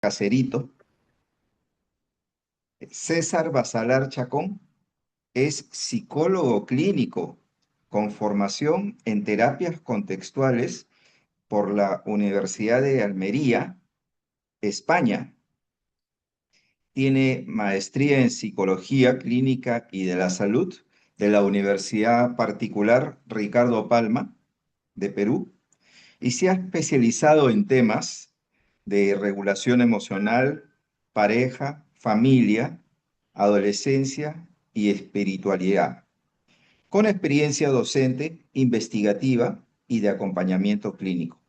Caserito. César Basalar Chacón es psicólogo clínico con formación en terapias contextuales por la Universidad de Almería, España. Tiene maestría en psicología clínica y de la salud de la Universidad Particular Ricardo Palma de Perú y se ha especializado en temas de regulación emocional, pareja, familia, adolescencia y espiritualidad, con experiencia docente, investigativa y de acompañamiento clínico.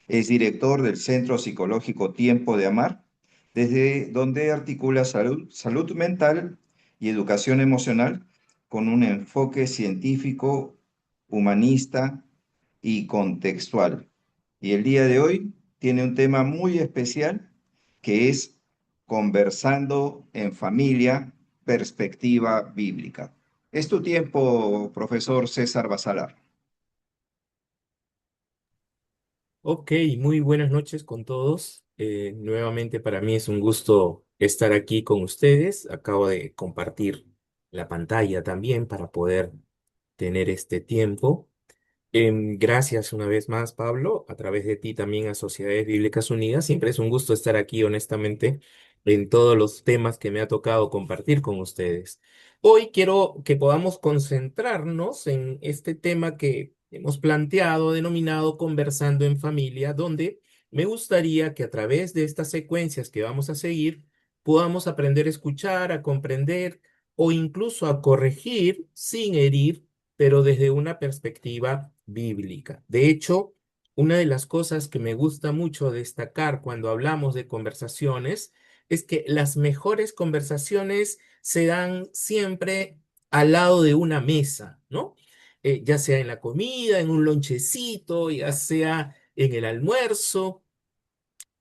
Es director del Centro Psicológico Tiempo de Amar, desde donde articula salud mental y educación emocional con un enfoque científico, humanista y contextual. Y el día de hoy tiene un tema muy especial que es conversando en familia, perspectiva bíblica. Es tu tiempo, profesor César Basalar. Ok, muy buenas noches con todos. Nuevamente para mí es un gusto estar aquí con ustedes. Acabo de compartir la pantalla también para poder tener este tiempo. Gracias una vez más, Pablo, a través de ti también a Sociedades Bíblicas Unidas. Siempre es un gusto estar aquí, honestamente, en todos los temas que me ha tocado compartir con ustedes. Hoy quiero que podamos concentrarnos en este tema que hemos planteado, denominado Conversando en Familia, donde me gustaría que a través de estas secuencias que vamos a seguir, podamos aprender a escuchar, a comprender o incluso a corregir sin herir, pero desde una perspectiva bíblica. De hecho, una de las cosas que me gusta mucho destacar cuando hablamos de conversaciones es que las mejores conversaciones se dan siempre al lado de una mesa, ¿no? Ya sea en la comida, en un lonchecito, ya sea en el almuerzo,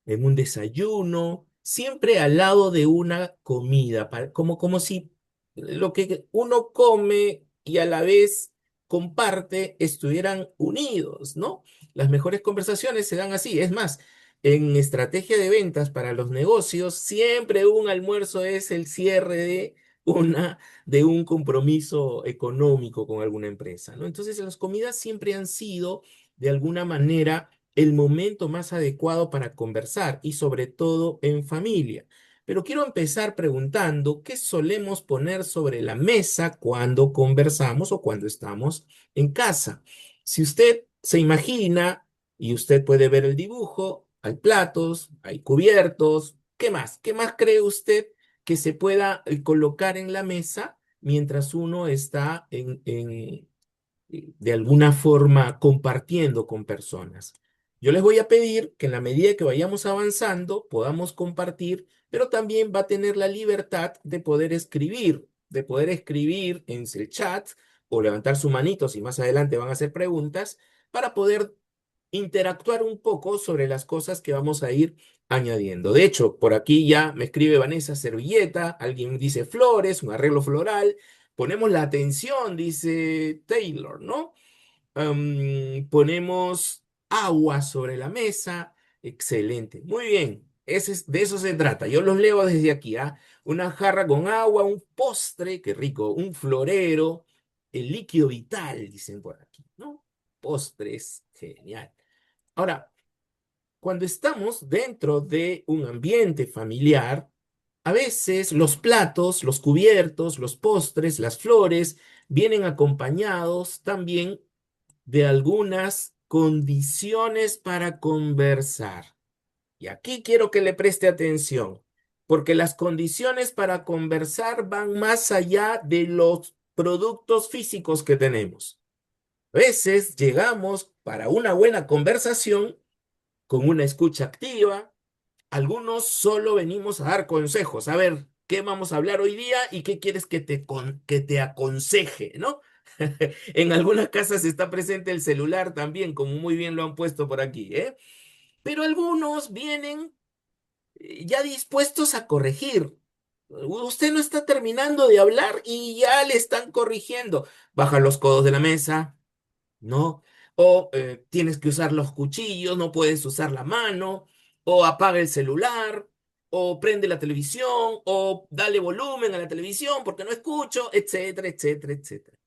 en un desayuno, siempre al lado de una comida, como si lo que uno come y a la vez comparte estuvieran unidos, ¿no? Las mejores conversaciones se dan así. Es más, en estrategia de ventas para los negocios, siempre un almuerzo es el cierre de un compromiso económico con alguna empresa, ¿no? Entonces, las comidas siempre han sido, de alguna manera, el momento más adecuado para conversar y sobre todo en familia. Pero quiero empezar preguntando qué solemos poner sobre la mesa cuando conversamos o cuando estamos en casa. Si usted se imagina y usted puede ver el dibujo, hay platos, hay cubiertos, ¿qué más? ¿Qué más cree usted que se pueda colocar en la mesa mientras uno está de alguna forma compartiendo con personas? Yo les voy a pedir que en la medida que vayamos avanzando podamos compartir, pero también va a tener la libertad de poder escribir en el chat o levantar su manito si más adelante van a hacer preguntas para poder interactuar un poco sobre las cosas que vamos a ir añadiendo. De hecho, por aquí ya me escribe Vanessa servilleta, alguien dice flores, un arreglo floral. Ponemos la atención, dice Taylor, ¿no? Ponemos agua sobre la mesa. Excelente. Muy bien. De eso se trata. Yo los leo desde aquí, ¿ah? Una jarra con agua, un postre, qué rico, un florero, el líquido vital, dicen por aquí, ¿no? Postres, genial. Ahora, cuando estamos dentro de un ambiente familiar, a veces los platos, los cubiertos, los postres, las flores vienen acompañados también de algunas condiciones para conversar. Y aquí quiero que le preste atención, porque las condiciones para conversar van más allá de los productos físicos que tenemos. A veces llegamos para una buena conversación con una escucha activa. Algunos solo venimos a dar consejos. A ver, ¿qué vamos a hablar hoy día y qué quieres que te aconseje, ¿no? En algunas casas está presente el celular también, como muy bien lo han puesto por aquí, ¿eh? Pero algunos vienen ya dispuestos a corregir. Usted no está terminando de hablar y ya le están corrigiendo. Baja los codos de la mesa, ¿no? O tienes que usar los cuchillos, no puedes usar la mano, o apaga el celular. o prende la televisión, o dale volumen a la televisión porque no escucho, etcétera, etcétera, etcétera.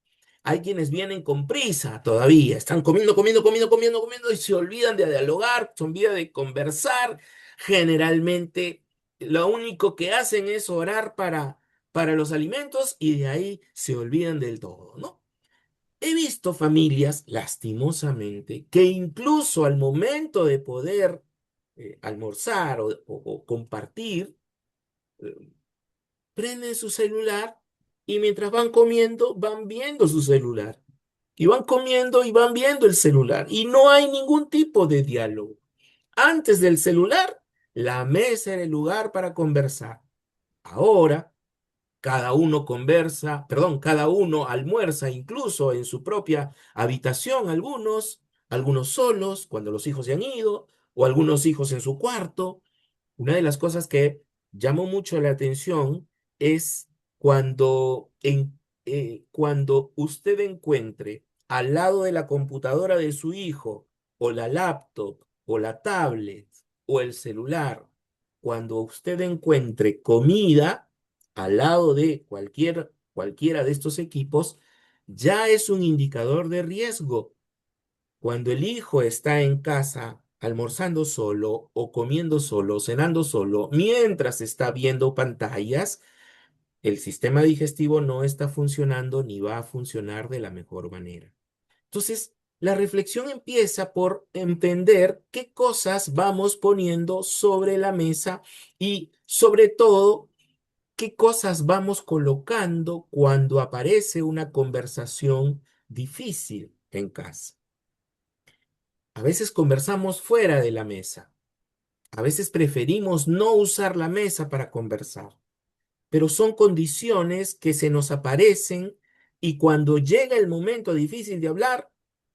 Hay quienes vienen con prisa todavía, están comiendo, comiendo, comiendo, comiendo, comiendo y se olvidan de dialogar, se olvidan de conversar. Generalmente lo único que hacen es orar para los alimentos y de ahí se olvidan del todo, ¿no? He visto familias, lastimosamente, que incluso al momento de poder almorzar o compartir, eh, prenden su celular y mientras van comiendo, van viendo su celular. Y van comiendo y van viendo el celular. Y no hay ningún tipo de diálogo. Antes del celular, la mesa era el lugar para conversar. Ahora, cada uno conversa, perdón, cada uno almuerza incluso en su propia habitación, algunos solos, cuando los hijos se han ido, o algunos hijos en su cuarto. Una de las cosas que llamó mucho la atención es cuando usted encuentre al lado de la computadora de su hijo, o la laptop, o la tablet, o el celular, cuando usted encuentre comida al lado de cualquiera de estos equipos, ya es un indicador de riesgo. Cuando el hijo está en casa almorzando solo o comiendo solo, cenando solo, mientras está viendo pantallas, el sistema digestivo no está funcionando ni va a funcionar de la mejor manera. Entonces, la reflexión empieza por entender qué cosas vamos poniendo sobre la mesa y, sobre todo, qué cosas vamos colocando cuando aparece una conversación difícil en casa. A veces conversamos fuera de la mesa. A veces preferimos no usar la mesa para conversar, pero son condiciones que se nos aparecen y cuando llega el momento difícil de hablar,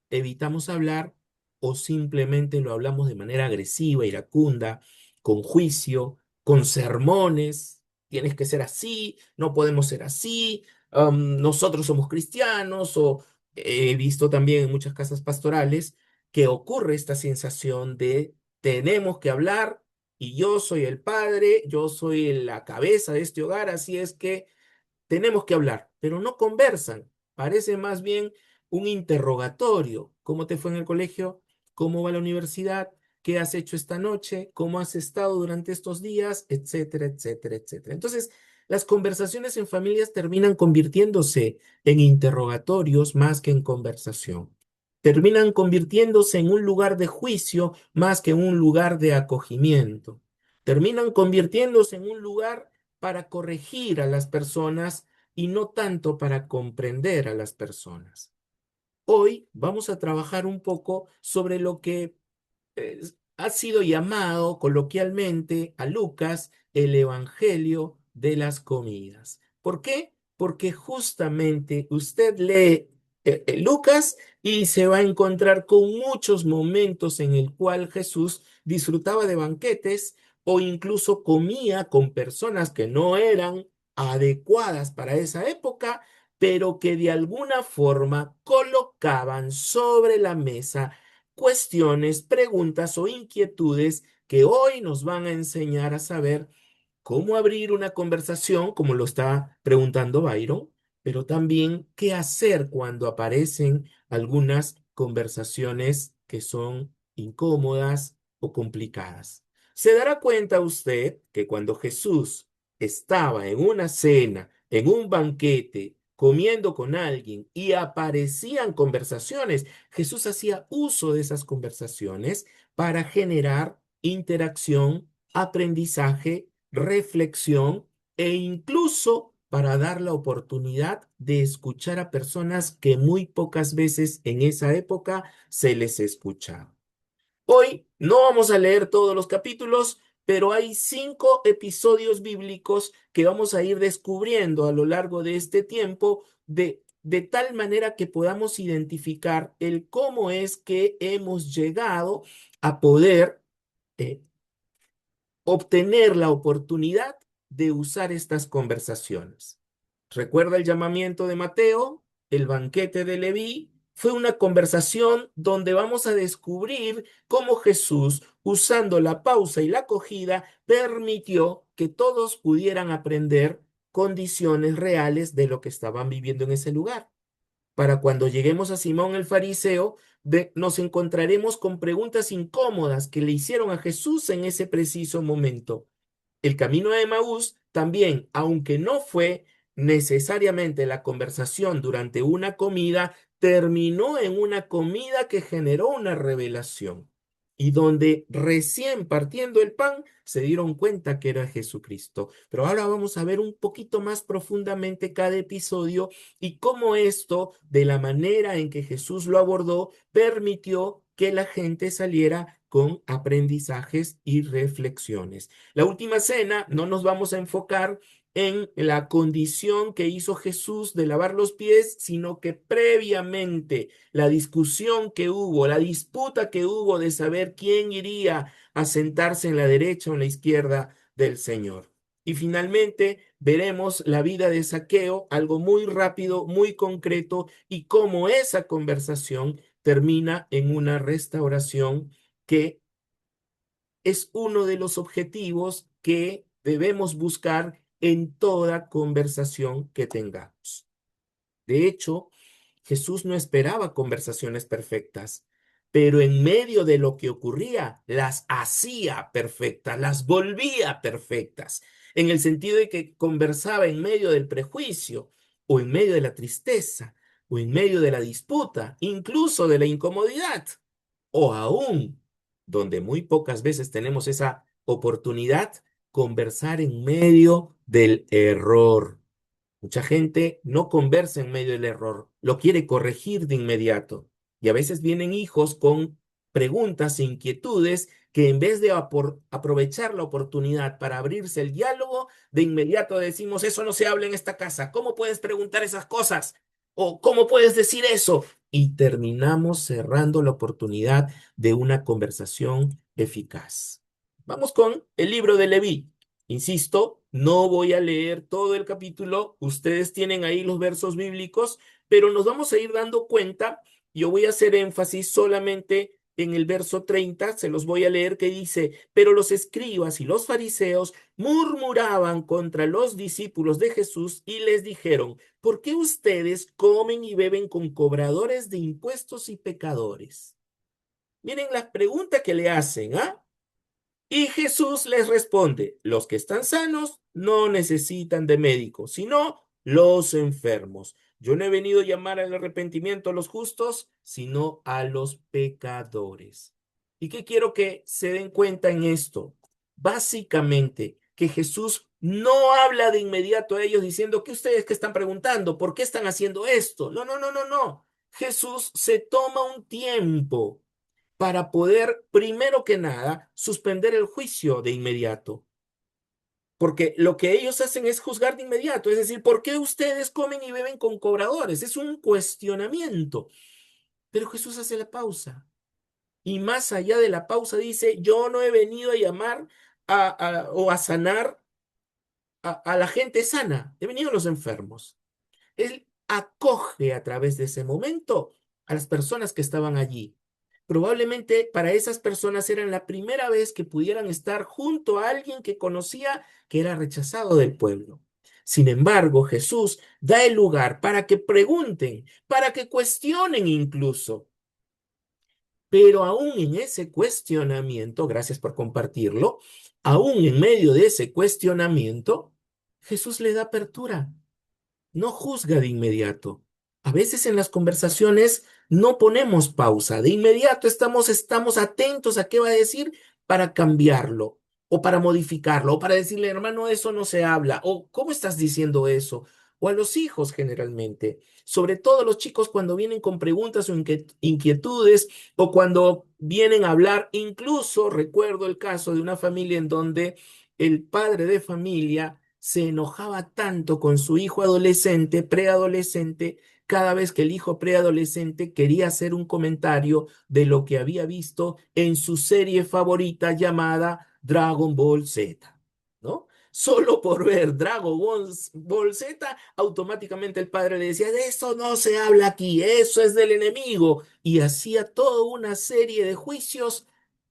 evitamos hablar o simplemente lo hablamos de manera agresiva, iracunda, con juicio, con sermones. Tienes que ser así, no podemos ser así, nosotros somos cristianos, o he visto también en muchas casas pastorales que ocurre esta sensación de tenemos que hablar y yo soy el padre, yo soy la cabeza de este hogar, así es que tenemos que hablar, pero no conversan. Parece más bien un interrogatorio. ¿Cómo te fue en el colegio? ¿Cómo va la universidad? ¿Qué has hecho esta noche? ¿Cómo has estado durante estos días? Etcétera, etcétera, etcétera. Entonces, las conversaciones en familias terminan convirtiéndose en interrogatorios más que en conversación. Terminan convirtiéndose en un lugar de juicio más que en un lugar de acogimiento. Terminan convirtiéndose en un lugar para corregir a las personas y no tanto para comprender a las personas. Hoy vamos a trabajar un poco sobre lo que ha sido llamado coloquialmente a Lucas el Evangelio de las comidas. ¿Por qué? Porque justamente usted lee Lucas y se va a encontrar con muchos momentos en el cual Jesús disfrutaba de banquetes o incluso comía con personas que no eran adecuadas para esa época, pero que de alguna forma colocaban sobre la mesa cuestiones, preguntas o inquietudes que hoy nos van a enseñar a saber cómo abrir una conversación, como lo está preguntando Byron, pero también qué hacer cuando aparecen algunas conversaciones que son incómodas o complicadas. Se dará cuenta usted que cuando Jesús estaba en una cena, en un banquete, comiendo con alguien y aparecían conversaciones, Jesús hacía uso de esas conversaciones para generar interacción, aprendizaje, reflexión e incluso para dar la oportunidad de escuchar a personas que muy pocas veces en esa época se les escuchaba. Hoy no vamos a leer todos los capítulos, pero hay 5 episodios bíblicos que vamos a ir descubriendo a lo largo de este tiempo de tal manera que podamos identificar el cómo es que hemos llegado a poder eh, obtener la oportunidad de usar estas conversaciones. Recuerda el llamamiento de Mateo, el banquete de Leví. Fue una conversación donde vamos a descubrir cómo Jesús, usando la pausa y la acogida, permitió que todos pudieran aprender condiciones reales de lo que estaban viviendo en ese lugar. Para cuando lleguemos a Simón el fariseo, nos encontraremos con preguntas incómodas que le hicieron a Jesús en ese preciso momento. El camino de Emaús también, aunque no fue necesariamente la conversación durante una comida, terminó en una comida que generó una revelación y donde recién partiendo el pan se dieron cuenta que era Jesucristo. Pero ahora vamos a ver un poquito más profundamente cada episodio y cómo esto, de la manera en que Jesús lo abordó, permitió que la gente saliera con aprendizajes y reflexiones. La última cena no nos vamos a enfocar en la condición que hizo Jesús de lavar los pies, sino que previamente la discusión que hubo, la disputa que hubo de saber quién iría a sentarse en la derecha o en la izquierda del Señor. Y finalmente veremos la vida de Zaqueo, algo muy rápido, muy concreto, y cómo esa conversación termina en una restauración que es uno de los objetivos que debemos buscar en toda conversación que tengamos. De hecho, Jesús no esperaba conversaciones perfectas, pero en medio de lo que ocurría, las hacía perfectas, las volvía perfectas, en el sentido de que conversaba en medio del prejuicio, o en medio de la tristeza, o en medio de la disputa, incluso de la incomodidad, o aún, donde muy pocas veces tenemos esa oportunidad, conversar en medio del error. Mucha gente no conversa en medio del error, lo quiere corregir de inmediato. Y a veces vienen hijos con preguntas e inquietudes que en vez de aprovechar la oportunidad para abrirse el diálogo, de inmediato decimos, eso no se habla en esta casa. ¿Cómo puedes preguntar esas cosas? ¿O cómo puedes decir eso? Y terminamos cerrando la oportunidad de una conversación eficaz. Vamos con el libro de Leví. Insisto, no voy a leer todo el capítulo, ustedes tienen ahí los versos bíblicos, pero nos vamos a ir dando cuenta. Yo voy a hacer énfasis solamente en el verso 30, se los voy a leer, que dice, pero los escribas y los fariseos murmuraban contra los discípulos de Jesús y les dijeron, ¿por qué ustedes comen y beben con cobradores de impuestos y pecadores? Miren la pregunta que le hacen, ¿ah? Y Jesús les responde, los que están sanos no necesitan de médico, sino los enfermos. Yo no he venido a llamar al arrepentimiento a los justos, sino a los pecadores. ¿Y qué quiero que se den cuenta en esto? Básicamente, que Jesús no habla de inmediato a ellos diciendo, ¿qué ustedes que están preguntando? ¿Por qué están haciendo esto? No, no, no, no, no. Jesús se toma un tiempo para poder, primero que nada, suspender el juicio de inmediato. Porque lo que ellos hacen es juzgar de inmediato, es decir, ¿por qué ustedes comen y beben con cobradores? Es un cuestionamiento. Pero Jesús hace la pausa. Y más allá de la pausa dice, yo no he venido a llamar o a sanar a la gente sana, he venido a los enfermos. Él acoge a través de ese momento a las personas que estaban allí. Probablemente para esas personas era la primera vez que pudieran estar junto a alguien que conocía que era rechazado del pueblo. Sin embargo, Jesús da el lugar para que pregunten, para que cuestionen incluso. Pero aún en ese cuestionamiento, gracias por compartirlo, aún en medio de ese cuestionamiento, Jesús le da apertura, no juzga de inmediato. A veces en las conversaciones no ponemos pausa. De inmediato estamos atentos a qué va a decir para cambiarlo o para modificarlo o para decirle, hermano, eso no se habla o ¿cómo estás diciendo eso? O a los hijos generalmente, sobre todo los chicos cuando vienen con preguntas o inquietudes o cuando vienen a hablar. Incluso recuerdo el caso de una familia en donde el padre de familia se enojaba tanto con su hijo adolescente, preadolescente, cada vez que el hijo preadolescente quería hacer un comentario de lo que había visto en su serie favorita llamada Dragon Ball Z, ¿no? Solo por ver Dragon Ball Z, automáticamente el padre le decía, de eso no se habla aquí, eso es del enemigo. Y hacía toda una serie de juicios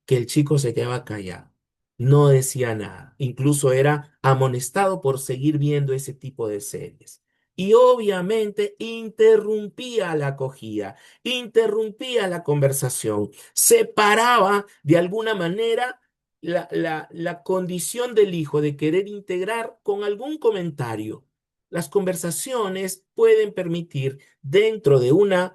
que el chico se quedaba callado. No decía nada. Incluso era amonestado por seguir viendo ese tipo de series. Y obviamente interrumpía la acogida, interrumpía la conversación, separaba de alguna manera la condición del hijo de querer integrar con algún comentario. Las conversaciones pueden permitir, dentro de una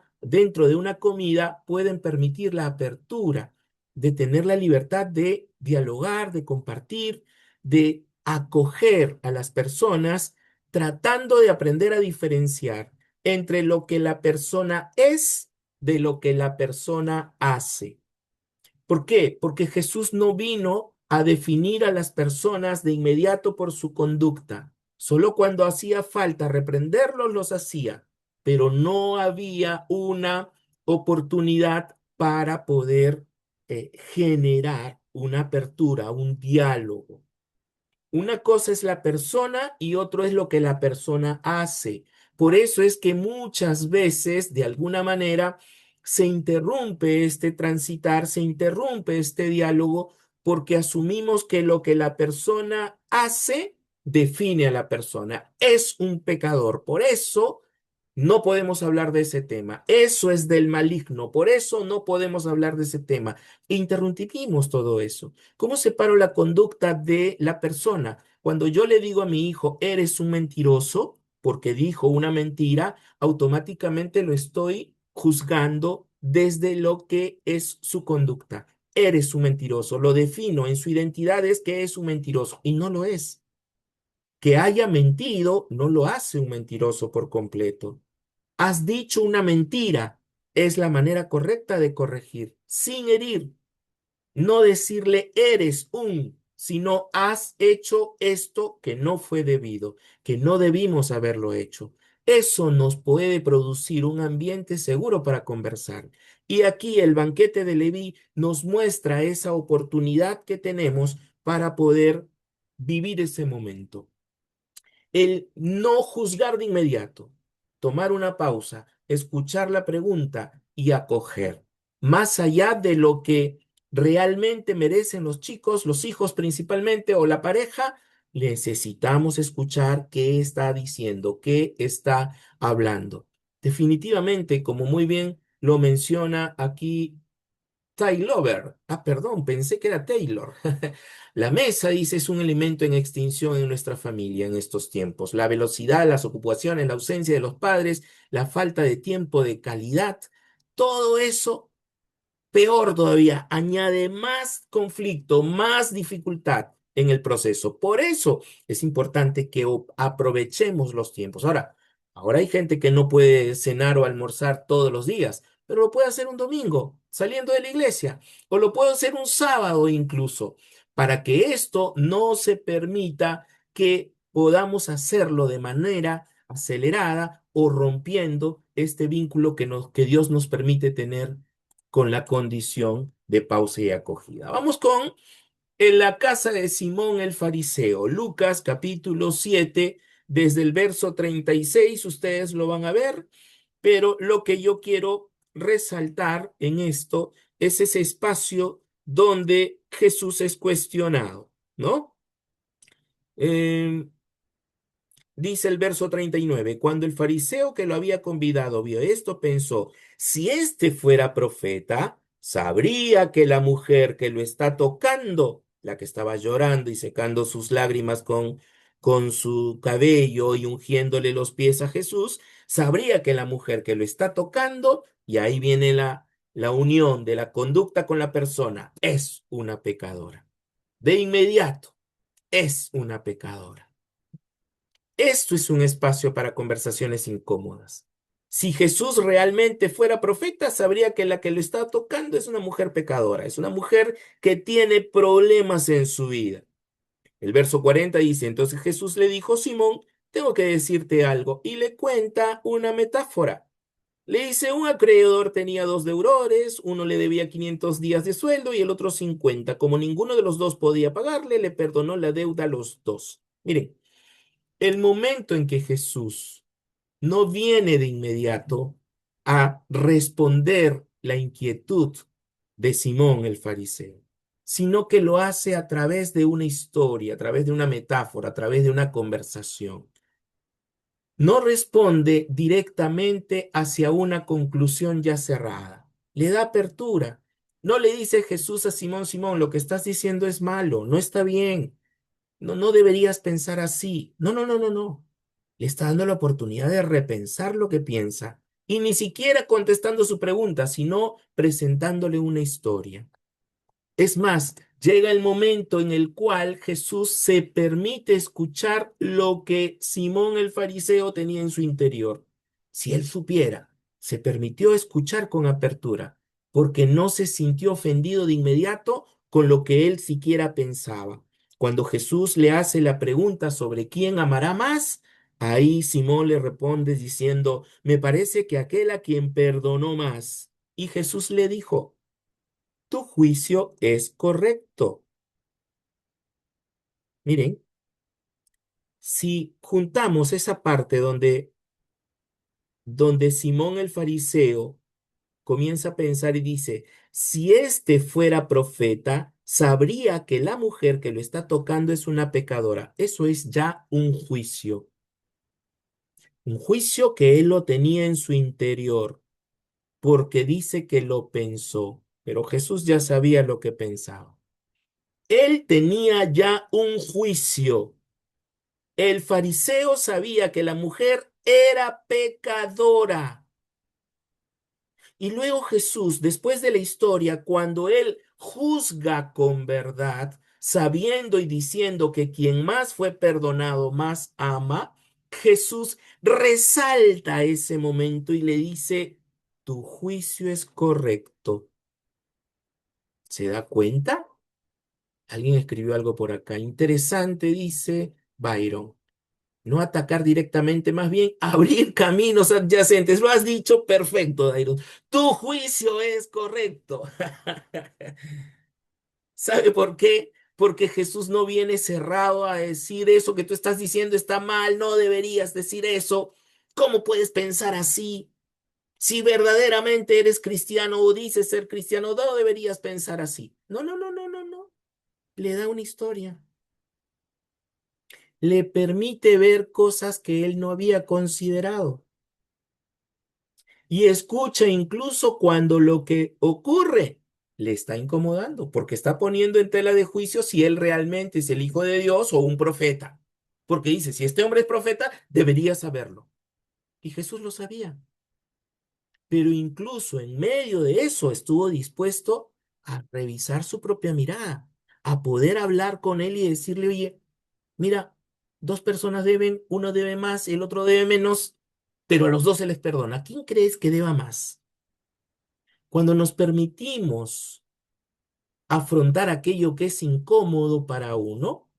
comida, pueden permitir la apertura, de tener la libertad de dialogar, de compartir, de acoger a las personas, tratando de aprender a diferenciar entre lo que la persona es de lo que la persona hace. ¿Por qué? Porque Jesús no vino a definir a las personas de inmediato por su conducta. Solo cuando hacía falta reprenderlos los hacía, pero no había una oportunidad para poder generar una apertura, un diálogo. Una cosa es la persona y otro es lo que la persona hace. Por eso es que muchas veces, de alguna manera, se interrumpe este transitar, se interrumpe este diálogo, porque asumimos que lo que la persona hace define a la persona. Es un pecador. Por eso no podemos hablar de ese tema. Eso es del maligno. Por eso no podemos hablar de ese tema. E interrumpimos todo eso. ¿Cómo separo la conducta de la persona? Cuando yo le digo a mi hijo, eres un mentiroso, porque dijo una mentira, automáticamente lo estoy juzgando desde lo que es su conducta. Eres un mentiroso. Lo defino en su identidad es que es un mentiroso y no lo es. Que haya mentido no lo hace un mentiroso por completo. Has dicho una mentira. Es la manera correcta de corregir, sin herir. No decirle eres un, sino has hecho esto que no fue debido, que no debimos haberlo hecho. Eso nos puede producir un ambiente seguro para conversar. Y aquí el banquete de Leví nos muestra esa oportunidad que tenemos para poder vivir ese momento. El no juzgar de inmediato, tomar una pausa, escuchar la pregunta y acoger. Más allá de lo que realmente merecen los chicos, los hijos principalmente o la pareja, necesitamos escuchar qué está diciendo, qué está hablando. Definitivamente, como muy bien lo menciona aquí Taylor. Perdón, pensé que era Taylor. La mesa, dice, es un elemento en extinción en nuestra familia en estos tiempos. La velocidad, las ocupaciones, la ausencia de los padres, la falta de tiempo de calidad, todo eso, peor todavía, añade más conflicto, más dificultad en el proceso. Por eso es importante que aprovechemos los tiempos. Ahora hay gente que no puede cenar o almorzar todos los días, pero lo puede hacer un domingo saliendo de la iglesia o lo puede hacer un sábado incluso, para que esto no se permita que podamos hacerlo de manera acelerada o rompiendo este vínculo que Dios nos permite tener con la condición de pausa y acogida. Vamos con en la casa de Simón el fariseo, Lucas capítulo 7, desde el verso 36, ustedes lo van a ver, pero lo que yo quiero resaltar en esto es ese espacio donde Jesús es cuestionado, ¿no? Eh, Dice el verso 39, cuando el fariseo que lo había convidado vio esto, pensó, si este fuera profeta, sabría que la mujer que lo está tocando, la que estaba llorando y secando sus lágrimas con su cabello y ungiéndole los pies a Jesús, sabría que la mujer que lo está tocando, y ahí viene la unión de la conducta con la persona, es una pecadora. De inmediato, es una pecadora. Esto es un espacio para conversaciones incómodas. Si Jesús realmente fuera profeta, sabría que la que lo está tocando es una mujer pecadora, es una mujer que tiene problemas en su vida. El verso 40 dice, entonces Jesús le dijo, Simón, tengo que decirte algo, y le cuenta una metáfora. Le dice, un acreedor tenía dos deudores, uno le debía 500 días de sueldo y el otro 50. Como ninguno de los dos podía pagarle, le perdonó la deuda a los dos. Miren, el momento en que Jesús no viene de inmediato a responder la inquietud de Simón el fariseo, sino que lo hace a través de una historia, a través de una metáfora, a través de una conversación. No responde directamente hacia una conclusión ya cerrada. Le da apertura. No le dice Jesús a Simón, Simón, lo que estás diciendo es malo, no está bien. No, no deberías pensar así. No, no, no, no, no. Le está dando la oportunidad de repensar lo que piensa y ni siquiera contestando su pregunta, sino presentándole una historia. Es más, llega el momento en el cual Jesús se permite escuchar lo que Simón el fariseo tenía en su interior. Si él supiera, se permitió escuchar con apertura, porque no se sintió ofendido de inmediato con lo que él siquiera pensaba. Cuando Jesús le hace la pregunta sobre quién amará más, ahí Simón le responde diciendo, me parece que aquel a quien perdonó más. Y Jesús le dijo, tu juicio es correcto. Miren, si juntamos esa parte donde Simón el fariseo comienza a pensar y dice, si este fuera profeta, sabría que la mujer que lo está tocando es una pecadora. Eso es ya un juicio que él lo tenía en su interior, porque dice que lo pensó, pero Jesús ya sabía lo que pensaba. Él tenía ya un juicio. El fariseo sabía que la mujer era pecadora. Y luego Jesús, después de la historia, cuando él juzga con verdad, sabiendo y diciendo que quien más fue perdonado, más ama, Jesús resalta ese momento y le dice, tu juicio es correcto. ¿Se da cuenta? Alguien escribió algo por acá. Interesante, dice Byron. No atacar directamente, más bien abrir caminos adyacentes. Lo has dicho perfecto, Dairon. Tu juicio es correcto. ¿Sabe por qué? Porque Jesús no viene cerrado a decir eso que tú estás diciendo está mal, no deberías decir eso. ¿Cómo puedes pensar así? Si verdaderamente eres cristiano o dices ser cristiano, no deberías pensar así. No, no, no, no, no, no. Le da una historia. Le permite ver cosas que él no había considerado. Y escucha incluso cuando lo que ocurre le está incomodando, porque está poniendo en tela de juicio si él realmente es el Hijo de Dios o un profeta. Porque dice, si este hombre es profeta, debería saberlo. Y Jesús lo sabía. Pero incluso en medio de eso estuvo dispuesto a revisar su propia mirada, a poder hablar con él y decirle, oye, mira, dos personas deben, uno debe más, el otro debe menos, pero a los dos se les perdona. ¿Quién crees que deba más? Cuando nos permitimos afrontar aquello que es incómodo para uno,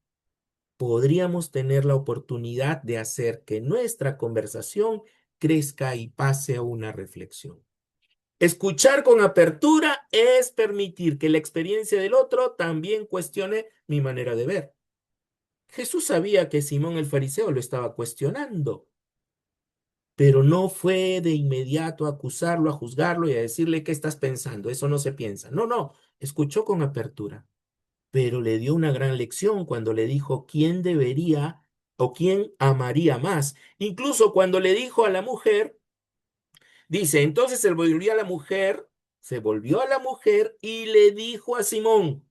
podríamos tener la oportunidad de hacer que nuestra conversación crezca y pase a una reflexión. Escuchar con apertura es permitir que la experiencia del otro también cuestione mi manera de ver. Jesús sabía que Simón el fariseo lo estaba cuestionando, pero no fue de inmediato a acusarlo, a juzgarlo y a decirle qué estás pensando. Eso no se piensa. No, no, escuchó con apertura, pero le dio una gran lección cuando le dijo quién debería o quién amaría más. Incluso cuando le dijo a la mujer, dice, entonces se volvió a la mujer y le dijo a Simón,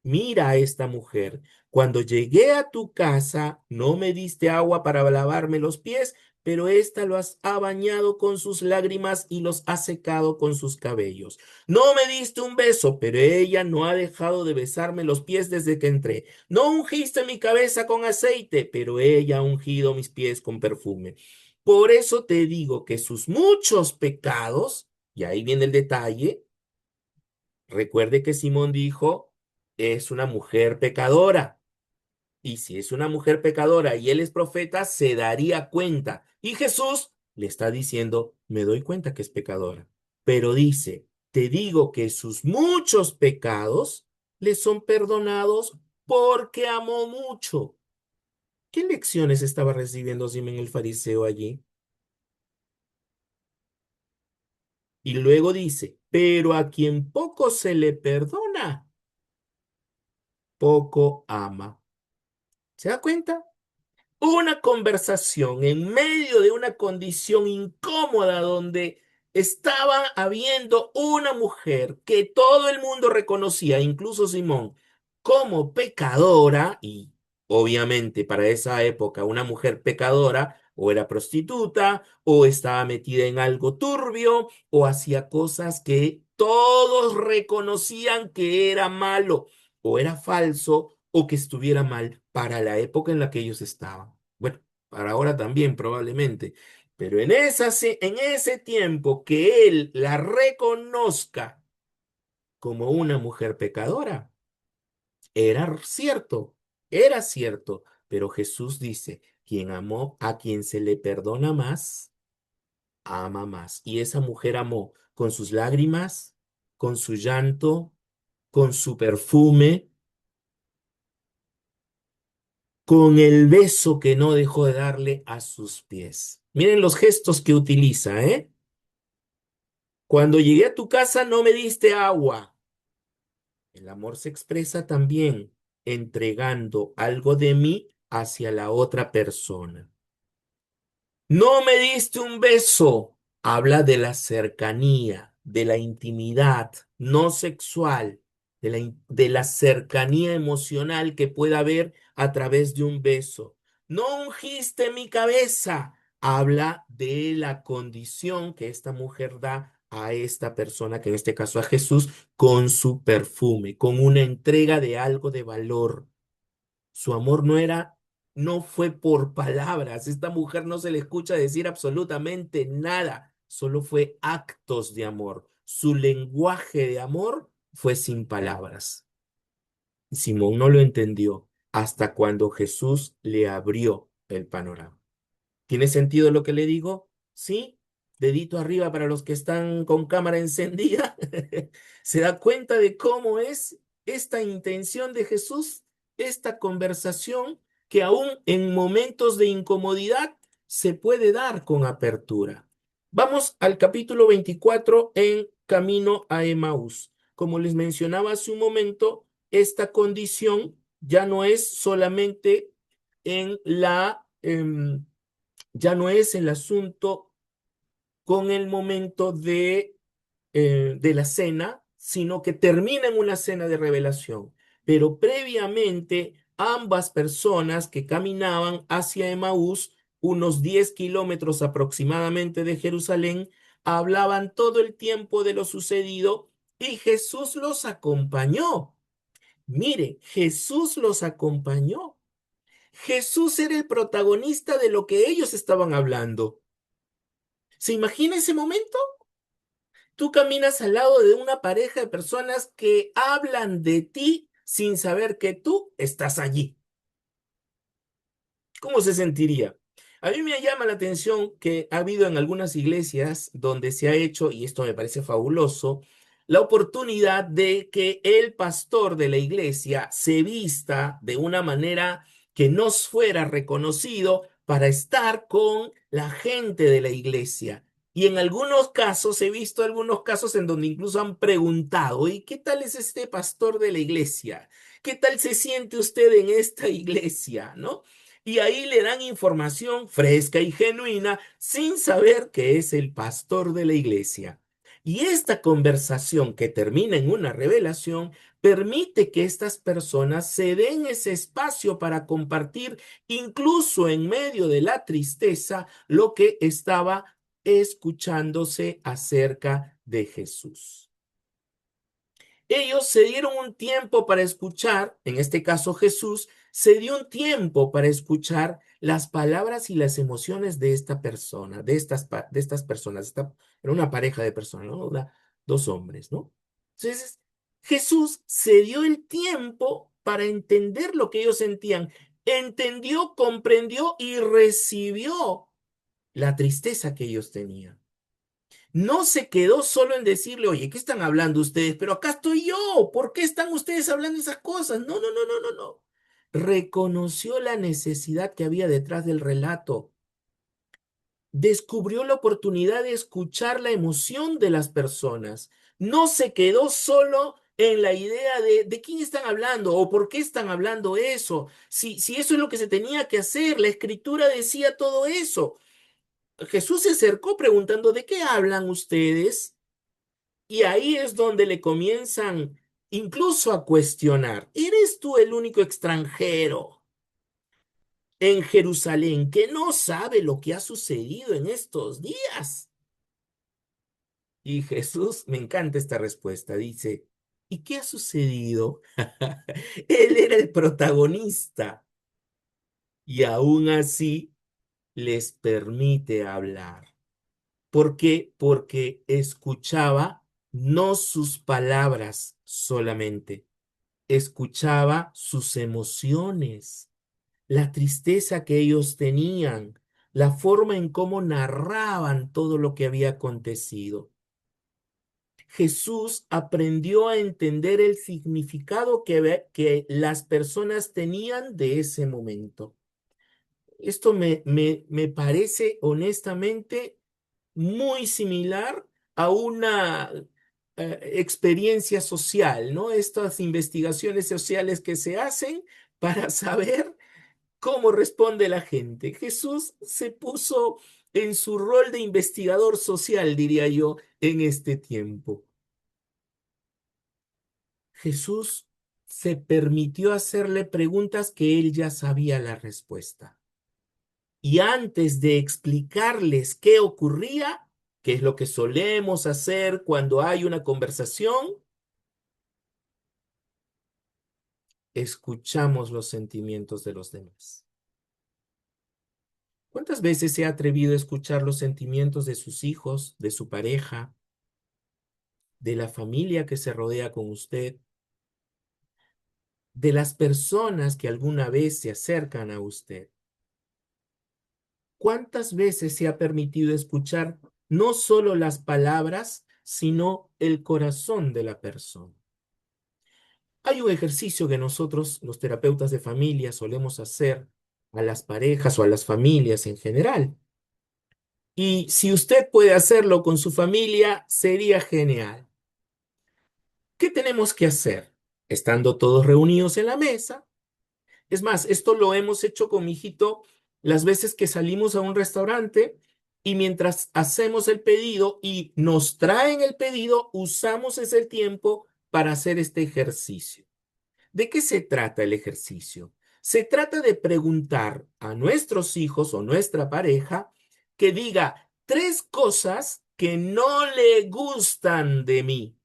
mira a esta mujer. Cuando llegué a tu casa, no me diste agua para lavarme los pies, pero ésta los ha bañado con sus lágrimas y los ha secado con sus cabellos. No me diste un beso, pero ella no ha dejado de besarme los pies desde que entré. No ungiste mi cabeza con aceite, pero ella ha ungido mis pies con perfume. Por eso te digo que sus muchos pecados, y ahí viene el detalle. Recuerde que Simón dijo, es una mujer pecadora. Y si es una mujer pecadora y él es profeta, se daría cuenta. Y Jesús le está diciendo, me doy cuenta que es pecadora. Pero dice, te digo que sus muchos pecados le son perdonados porque amó mucho. ¿Qué lecciones estaba recibiendo Simón el fariseo allí? Y luego dice, pero a quien poco se le perdona, poco ama. ¿Se da cuenta? Una conversación en medio de una condición incómoda donde estaba habiendo una mujer que todo el mundo reconocía, incluso Simón, como pecadora, y obviamente para esa época una mujer pecadora o era prostituta o estaba metida en algo turbio o hacía cosas que todos reconocían que era malo o era falso o que estuviera mal para la época en la que ellos estaban. Bueno, para ahora también probablemente, pero en ese tiempo que él la reconozca como una mujer pecadora, era cierto, pero Jesús dice, quien amó a quien se le perdona más, ama más. Y esa mujer amó con sus lágrimas, con su llanto, con su perfume, con el beso que no dejó de darle a sus pies. Miren los gestos que utiliza, ¿eh? Cuando llegué a tu casa no me diste agua. El amor se expresa también entregando algo de mí hacia la otra persona. No me diste un beso. Habla de la cercanía, de la intimidad, no sexual, de la cercanía emocional que pueda haber a través de un beso. No ungiste mi cabeza. Habla de la condición que esta mujer da a esta persona, que en este caso a Jesús, con su perfume, con una entrega de algo de valor. Su amor no fue por palabras. Esta mujer no se le escucha decir absolutamente nada. Solo fue actos de amor. Su lenguaje de amor fue sin palabras. Simón no lo entendió hasta cuando Jesús le abrió el panorama. ¿Tiene sentido lo que le digo? ¿Sí? Dedito arriba para los que están con cámara encendida. ¿Se da cuenta de cómo es esta intención de Jesús, esta conversación que aún en momentos de incomodidad se puede dar con apertura? Vamos al capítulo 24 en Camino a Emaús. Como les mencionaba hace un momento, esta condición ya no es solamente en ya no es el asunto con el momento de la cena, sino que termina en una cena de revelación. Pero previamente, ambas personas que caminaban hacia Emaús, unos 10 kilómetros aproximadamente de Jerusalén, hablaban todo el tiempo de lo sucedido y Jesús los acompañó. Mire, Jesús los acompañó. Jesús era el protagonista de lo que ellos estaban hablando. ¿Se imagina ese momento? Tú caminas al lado de una pareja de personas que hablan de ti sin saber que tú estás allí. ¿Cómo se sentiría? A mí me llama la atención que ha habido en algunas iglesias donde se ha hecho, y esto me parece fabuloso, la oportunidad de que el pastor de la iglesia se vista de una manera que no fuera reconocido para estar con la gente de la iglesia. Y en algunos casos, he visto algunos casos en donde incluso han preguntado, ¿y qué tal es este pastor de la iglesia? ¿Qué tal se siente usted en esta iglesia? ¿No? Y ahí le dan información fresca y genuina sin saber que es el pastor de la iglesia. Y esta conversación que termina en una revelación permite que estas personas se den ese espacio para compartir, incluso en medio de la tristeza, lo que estaba escuchándose acerca de Jesús. Ellos se dieron un tiempo para escuchar, en este caso Jesús, se dio un tiempo para escuchar las palabras y las emociones de esta persona, de estas personas. Era una pareja de personas, ¿no? Dos hombres, ¿no? Entonces, Jesús se dio el tiempo para entender lo que ellos sentían. Entendió, comprendió y recibió la tristeza que ellos tenían. No se quedó solo en decirle, oye, ¿qué están hablando ustedes? Pero acá estoy yo. ¿Por qué están ustedes hablando esas cosas? No, no, no, no, no, no. reconoció la necesidad que había detrás del relato, descubrió la oportunidad de escuchar la emoción de las personas. No se quedó solo en la idea de quién están hablando o por qué están hablando eso. Si eso es lo que se tenía que hacer, la escritura decía todo eso. Jesús se acercó preguntando, ¿de qué hablan ustedes? Y ahí es donde le comienzan incluso a cuestionar. ¿Eres tú el único extranjero en Jerusalén que no sabe lo que ha sucedido en estos días? Y Jesús, me encanta esta respuesta, dice, ¿y qué ha sucedido? Él era el protagonista y aún así les permite hablar. ¿Por qué? Porque escuchaba no sus palabras solamente, escuchaba sus emociones, la tristeza que ellos tenían, la forma en cómo narraban todo lo que había acontecido. Jesús aprendió a entender el significado que las personas tenían de ese momento. Esto me parece honestamente muy similar a una experiencia social, ¿no? Estas investigaciones sociales que se hacen para saber cómo responde la gente. Jesús se puso en su rol de investigador social, diría yo, en este tiempo. Jesús se permitió hacerle preguntas que él ya sabía la respuesta. Y antes de explicarles qué ocurría, que es lo que solemos hacer cuando hay una conversación, escuchamos los sentimientos de los demás. ¿Cuántas veces se ha atrevido a escuchar los sentimientos de sus hijos, de su pareja, de la familia que se rodea con usted, de las personas que alguna vez se acercan a usted? ¿Cuántas veces se ha permitido escuchar no solo las palabras, sino el corazón de la persona? Hay un ejercicio que nosotros, los terapeutas de familia, solemos hacer a las parejas o a las familias en general. Y si usted puede hacerlo con su familia, sería genial. ¿Qué tenemos que hacer? Estando todos reunidos en la mesa. Es más, esto lo hemos hecho con mi hijito las veces que salimos a un restaurante y mientras hacemos el pedido y nos traen el pedido, usamos ese tiempo para hacer este ejercicio. ¿De qué se trata el ejercicio? Se trata de preguntar a nuestros hijos o nuestra pareja que diga tres cosas que no le gustan de mí.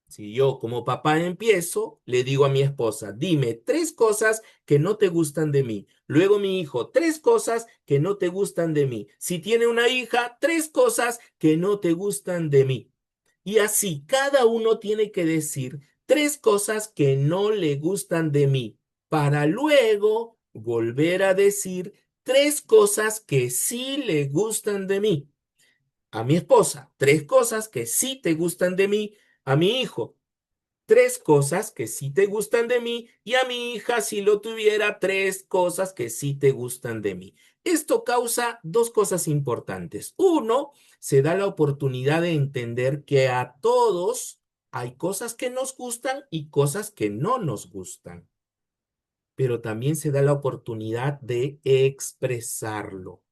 Si yo como papá empiezo, le digo a mi esposa, dime tres cosas que no te gustan de mí. Luego mi hijo, tres cosas que no te gustan de mí. Si tiene una hija, tres cosas que no te gustan de mí. Y así, cada uno tiene que decir tres cosas que no le gustan de mí, para luego volver a decir tres cosas que sí le gustan de mí. A mi esposa, tres cosas que sí te gustan de mí. A mi hijo, tres cosas que sí te gustan de mí y a mi hija, si lo tuviera, tres cosas que sí te gustan de mí. Esto causa dos cosas importantes. Uno, se da la oportunidad de entender que a todos hay cosas que nos gustan y cosas que no nos gustan, pero también se da la oportunidad de expresarlo.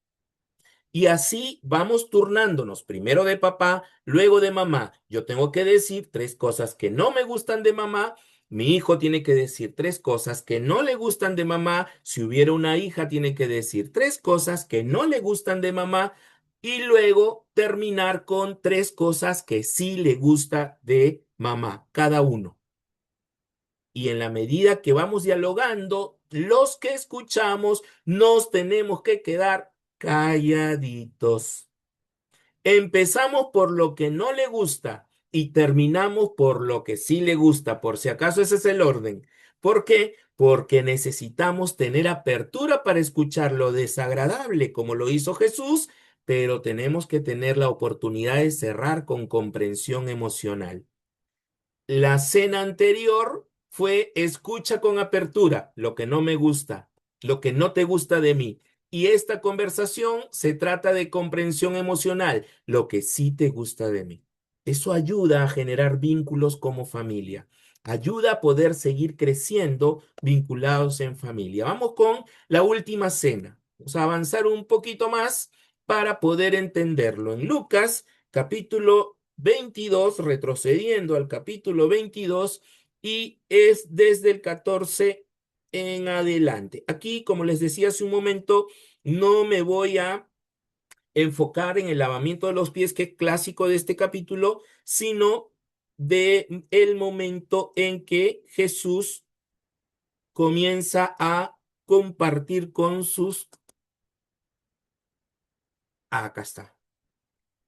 Y así vamos turnándonos, primero de papá, luego de mamá. Yo tengo que decir tres cosas que no me gustan de mamá. Mi hijo tiene que decir tres cosas que no le gustan de mamá. Si hubiera una hija, tiene que decir tres cosas que no le gustan de mamá. Y luego terminar con tres cosas que sí le gusta de mamá, cada uno. Y en la medida que vamos dialogando, los que escuchamos nos tenemos que quedar calladitos. Empezamos por lo que no le gusta y terminamos por lo que sí le gusta, por si acaso ese es el orden. ¿Por qué? Porque necesitamos tener apertura para escuchar lo desagradable, como lo hizo Jesús, pero tenemos que tener la oportunidad de cerrar con comprensión emocional. La cena anterior fue escucha con apertura lo que no me gusta, lo que no te gusta de mí. Y esta conversación se trata de comprensión emocional, lo que sí te gusta de mí. Eso ayuda a generar vínculos como familia. Ayuda a poder seguir creciendo vinculados en familia. Vamos con la última cena. Vamos a avanzar un poquito más para poder entenderlo. En Lucas, capítulo 22, retrocediendo al capítulo 22, y es desde el 14 en adelante. Aquí, como les decía hace un momento, no me voy a enfocar en el lavamiento de los pies, que es clásico de este capítulo, sino de el momento en que Jesús comienza a compartir con sus... Acá está.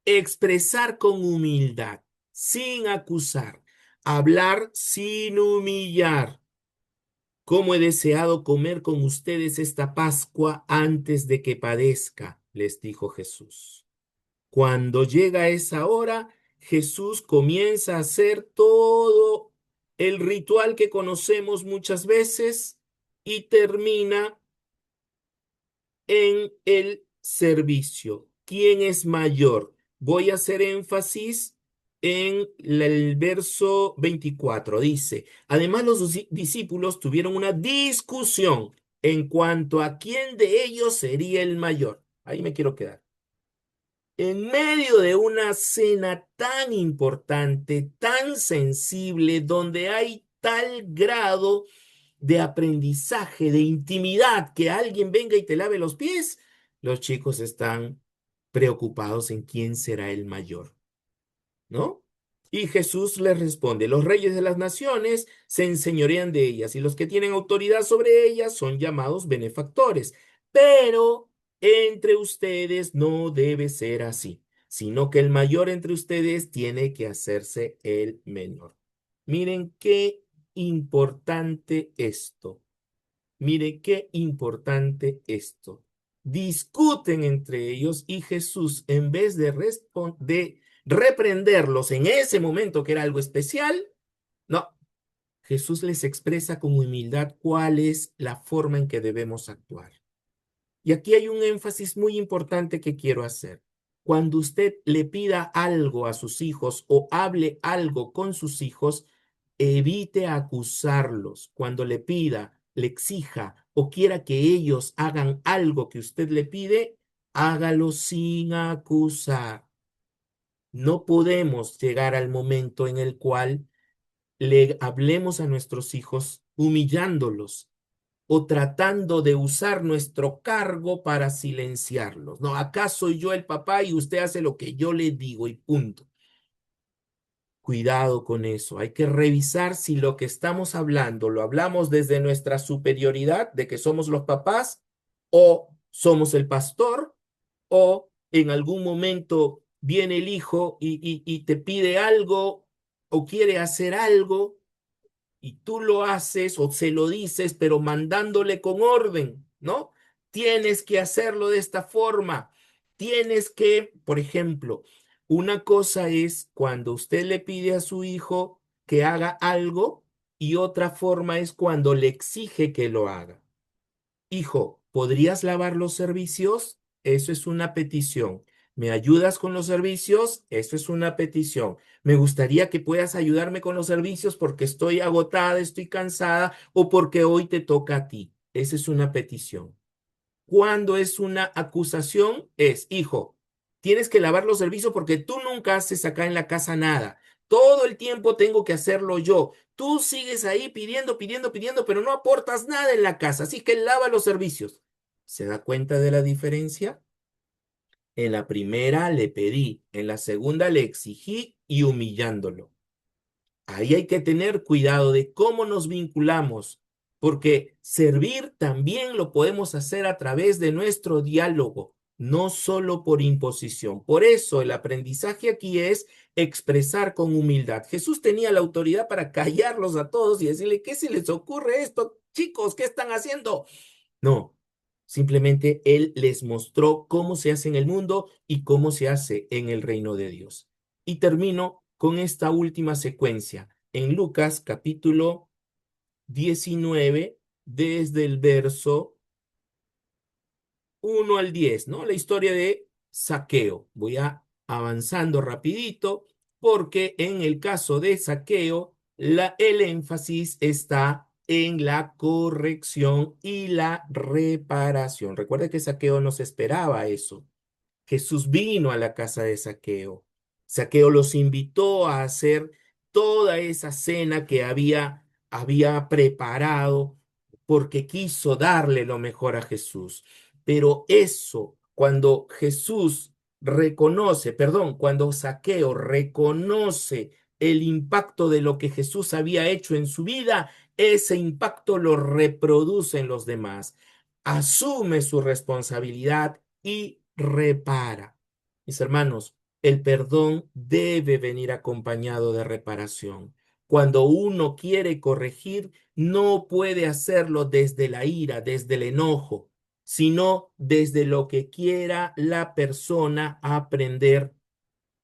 Expresar con humildad, sin acusar, hablar sin humillar. Cómo he deseado comer con ustedes esta Pascua antes de que padezca, les dijo Jesús. Cuando llega esa hora, Jesús comienza a hacer todo el ritual que conocemos muchas veces y termina en el servicio. ¿Quién es mayor? Voy a hacer énfasis en el verso 24. Dice, además los discípulos tuvieron una discusión en cuanto a quién de ellos sería el mayor. Ahí me quiero quedar. En medio de una cena tan importante, tan sensible, donde hay tal grado de aprendizaje, de intimidad, que alguien venga y te lave los pies, los chicos están preocupados en quién será el mayor, ¿no? Y Jesús les responde, los reyes de las naciones se enseñorean de ellas y los que tienen autoridad sobre ellas son llamados benefactores. Pero entre ustedes no debe ser así, sino que el mayor entre ustedes tiene que hacerse el menor. Miren qué importante esto. Mire qué importante esto. Discuten entre ellos y Jesús, en vez de reprenderlos en ese momento que era algo especial, no, Jesús les expresa con humildad cuál es la forma en que debemos actuar. Y aquí hay un énfasis muy importante que quiero hacer. Cuando usted le pida algo a sus hijos o hable algo con sus hijos, evite acusarlos. Cuando le pida, le exija o quiera que ellos hagan algo que usted le pide, hágalo sin acusar. No podemos llegar al momento en el cual le hablemos a nuestros hijos humillándolos o tratando de usar nuestro cargo para silenciarlos. No, acá soy yo el papá y usted hace lo que yo le digo y punto. Cuidado con eso. Hay que revisar si lo que estamos hablando lo hablamos desde nuestra superioridad, de que somos los papás, o somos el pastor, o en algún momento viene el hijo y te pide algo o quiere hacer algo y tú lo haces o se lo dices, pero mandándole con orden, ¿no? Tienes que hacerlo de esta forma. Tienes que, por ejemplo, una cosa es cuando usted le pide a su hijo que haga algo y otra forma es cuando le exige que lo haga. Hijo, ¿podrías lavar los servicios? Eso es una petición. ¿Me ayudas con los servicios? Eso es una petición. Me gustaría que puedas ayudarme con los servicios porque estoy agotada, estoy cansada o porque hoy te toca a ti. Esa es una petición. Cuando es una acusación, es, hijo, tienes que lavar los servicios porque tú nunca haces acá en la casa nada. Todo el tiempo tengo que hacerlo yo. Tú sigues ahí pidiendo, pidiendo, pidiendo, pero no aportas nada en la casa, así que lava los servicios. ¿Se da cuenta de la diferencia? En la primera le pedí, en la segunda le exigí y humillándolo. Ahí hay que tener cuidado de cómo nos vinculamos, porque servir también lo podemos hacer a través de nuestro diálogo, no solo por imposición. Por eso el aprendizaje aquí es expresar con humildad. Jesús tenía la autoridad para callarlos a todos y decirle, ¿qué se les ocurre esto? Chicos, ¿qué están haciendo? No, simplemente Él les mostró cómo se hace en el mundo y cómo se hace en el reino de Dios. Y termino con esta última secuencia en Lucas capítulo 19, desde el verso 1 al 10, ¿no? La historia de Saqueo. Voy a avanzando rapidito porque en el caso de Saqueo, el énfasis está en la corrección y la reparación. Recuerda que Saqueo no se esperaba eso. Jesús vino a la casa de Saqueo. Saqueo los invitó a hacer toda esa cena que había preparado porque quiso darle lo mejor a Jesús. Pero eso, cuando Jesús reconoce, perdón, cuando Saqueo reconoce el impacto de lo que Jesús había hecho en su vida, ese impacto lo reproduce en los demás. Asume su responsabilidad y repara. Mis hermanos, el perdón debe venir acompañado de reparación. Cuando uno quiere corregir, no puede hacerlo desde la ira, desde el enojo, sino desde lo que quiera la persona aprender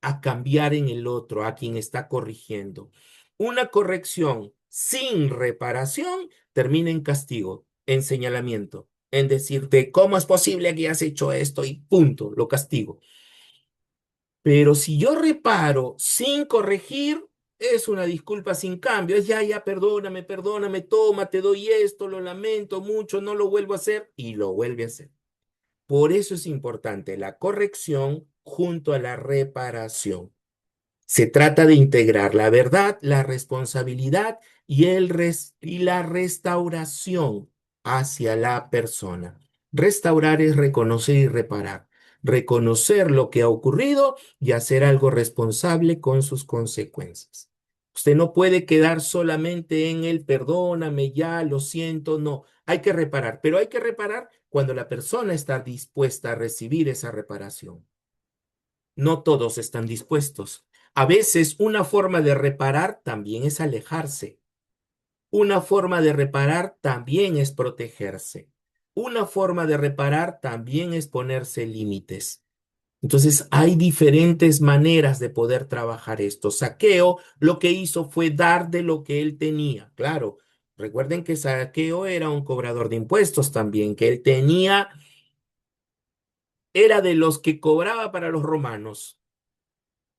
a cambiar en el otro, a quien está corrigiendo. Una corrección sin reparación termina en castigo, en señalamiento, en decirte, ¿cómo es posible que hayas hecho esto? Y punto, lo castigo. Pero si yo reparo sin corregir, es una disculpa sin cambio. Es ya, ya, perdóname, perdóname, toma, te doy esto, lo lamento mucho, no lo vuelvo a hacer y lo vuelve a hacer. Por eso es importante la corrección junto a la reparación. Se trata de integrar la verdad, la responsabilidad y la restauración hacia la persona. Restaurar es reconocer y reparar. Reconocer lo que ha ocurrido y hacer algo responsable con sus consecuencias. Usted no puede quedar solamente en el perdóname, ya, lo siento, no. Hay que reparar, pero hay que reparar cuando la persona está dispuesta a recibir esa reparación. No todos están dispuestos. A veces una forma de reparar también es alejarse. Una forma de reparar también es protegerse. Una forma de reparar también es ponerse límites. Entonces hay diferentes maneras de poder trabajar esto. Saqueo lo que hizo fue dar de lo que él tenía. Claro, recuerden que Saqueo era un cobrador de impuestos también, que él tenía, era de los que cobraba para los romanos.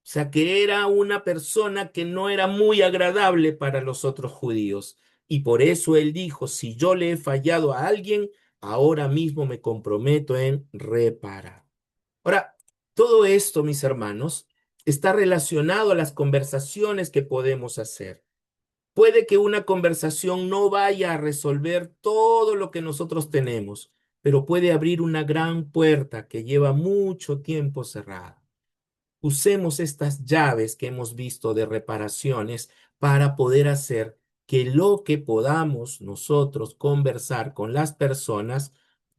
O sea, que era una persona que no era muy agradable para los otros judíos. Y por eso él dijo, si yo le he fallado a alguien, ahora mismo me comprometo en reparar. Ahora, todo esto, mis hermanos, está relacionado a las conversaciones que podemos hacer. Puede que una conversación no vaya a resolver todo lo que nosotros tenemos, pero puede abrir una gran puerta que lleva mucho tiempo cerrada. Usemos estas llaves que hemos visto de reparaciones para poder hacer que lo que podamos nosotros conversar con las personas,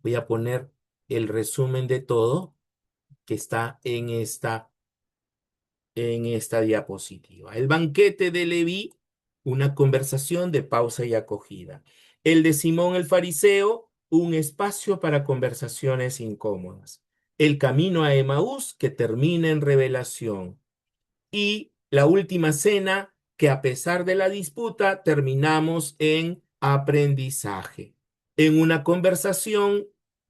voy a poner el resumen de todo que está en esta diapositiva. El banquete de Leví, una conversación de pausa y acogida. El de Simón el fariseo, un espacio para conversaciones incómodas. El camino a Emaús que termina en revelación. Y la última cena que a pesar de la disputa terminamos en aprendizaje. En una conversación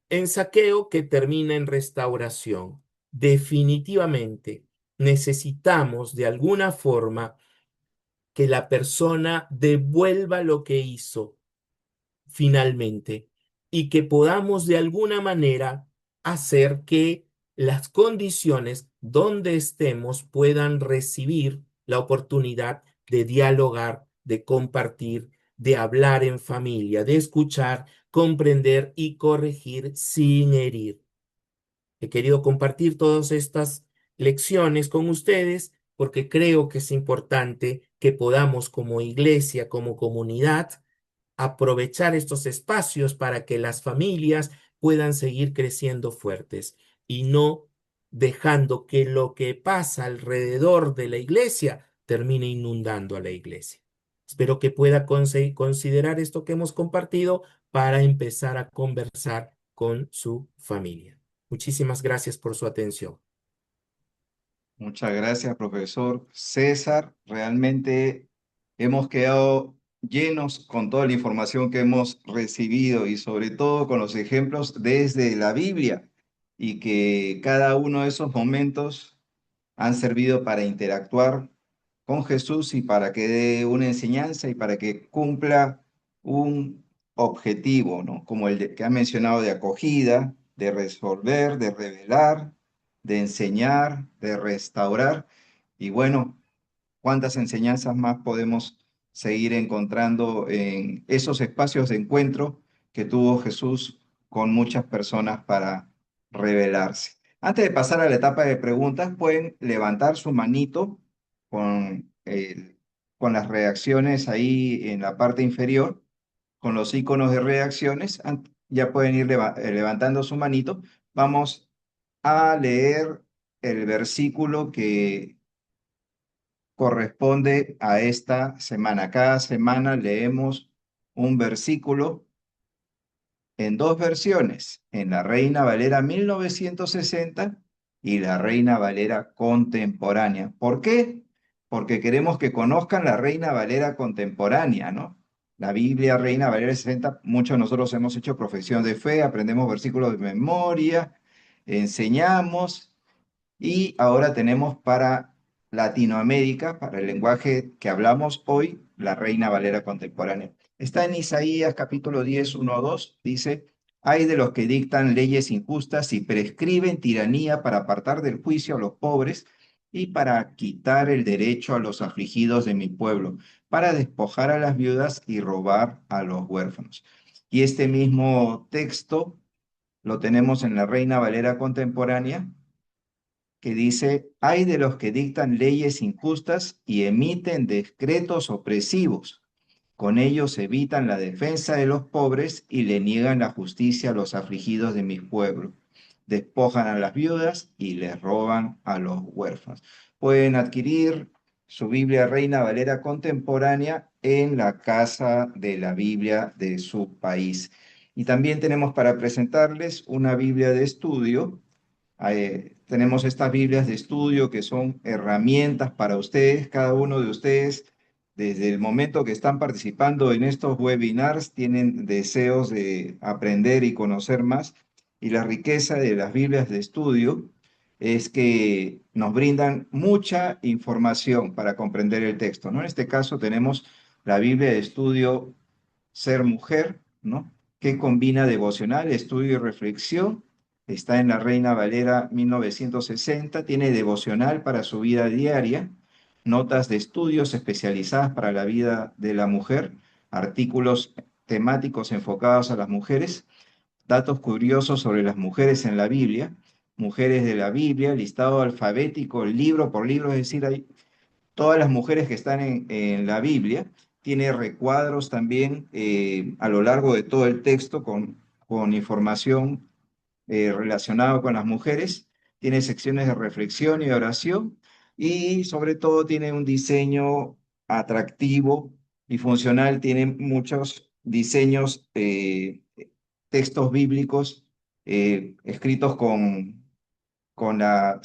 en saqueo que termina en restauración. Definitivamente necesitamos de alguna forma que la persona devuelva lo que hizo finalmente y que podamos de alguna manera hacer que las condiciones donde estemos puedan recibir la oportunidad de dialogar, de compartir, de hablar en familia, de escuchar, comprender y corregir sin herir. He querido compartir todas estas lecciones con ustedes porque creo que es importante que podamos como iglesia, como comunidad, aprovechar estos espacios para que las familias puedan seguir creciendo fuertes y no dejando que lo que pasa alrededor de la iglesia termine inundando a la iglesia. Espero que pueda considerar esto que hemos compartido para empezar a conversar con su familia. Muchísimas gracias por su atención. Muchas gracias, profesor César. Realmente hemos quedado llenos con toda la información que hemos recibido y sobre todo con los ejemplos desde la Biblia y que cada uno de esos momentos han servido para interactuar con Jesús y para que dé una enseñanza y para que cumpla un objetivo, ¿no? Como que ha mencionado de acogida, de resolver, de revelar, de enseñar, de restaurar. Y bueno, cuántas enseñanzas más podemos seguir encontrando en esos espacios de encuentro que tuvo Jesús con muchas personas para revelarse. Antes de pasar a la etapa de preguntas, pueden levantar su manito con, con las reacciones ahí en la parte inferior, con los iconos de reacciones. Ya pueden ir levantando su manito. Vamos a leer el versículo que corresponde a esta semana. Cada semana leemos un versículo en dos versiones, en la Reina Valera 1960 y la Reina Valera contemporánea. ¿Por qué? Porque queremos que conozcan la Reina Valera contemporánea, ¿no? La Biblia Reina Valera 60, muchos de nosotros hemos hecho profesión de fe, aprendemos versículos de memoria, enseñamos y ahora tenemos para Latinoamérica, para el lenguaje que hablamos hoy, la Reina Valera contemporánea. Está en Isaías capítulo 10, 1 a 2, dice, hay de los que dictan leyes injustas y prescriben tiranía para apartar del juicio a los pobres y para quitar el derecho a los afligidos de mi pueblo, para despojar a las viudas y robar a los huérfanos. Y este mismo texto lo tenemos en la Reina Valera contemporánea, que dice, hay de los que dictan leyes injustas y emiten decretos opresivos. Con ellos evitan la defensa de los pobres y le niegan la justicia a los afligidos de mi pueblo. Despojan a las viudas y les roban a los huérfanos. Pueden adquirir su Biblia Reina Valera contemporánea en la Casa de la Biblia de su país. Y también tenemos para presentarles una Biblia de estudio. Tenemos estas Biblias de estudio que son herramientas para ustedes, cada uno de ustedes, desde el momento que están participando en estos webinars, tienen deseos de aprender y conocer más. Y la riqueza de las Biblias de estudio es que nos brindan mucha información para comprender el texto, ¿no? En este caso tenemos la Biblia de estudio Ser Mujer, ¿no? Que combina devocional, estudio y reflexión. Está en la Reina Valera 1960, tiene devocional para su vida diaria, notas de estudios especializadas para la vida de la mujer, artículos temáticos enfocados a las mujeres, datos curiosos sobre las mujeres en la Biblia, mujeres de la Biblia, listado alfabético, libro por libro, es decir, hay todas las mujeres que están en la Biblia. Tiene recuadros también a lo largo de todo el texto con información relacionada con las mujeres. Tiene secciones de reflexión y de oración y sobre todo tiene un diseño atractivo y funcional. Tiene muchos diseños, textos bíblicos escritos con la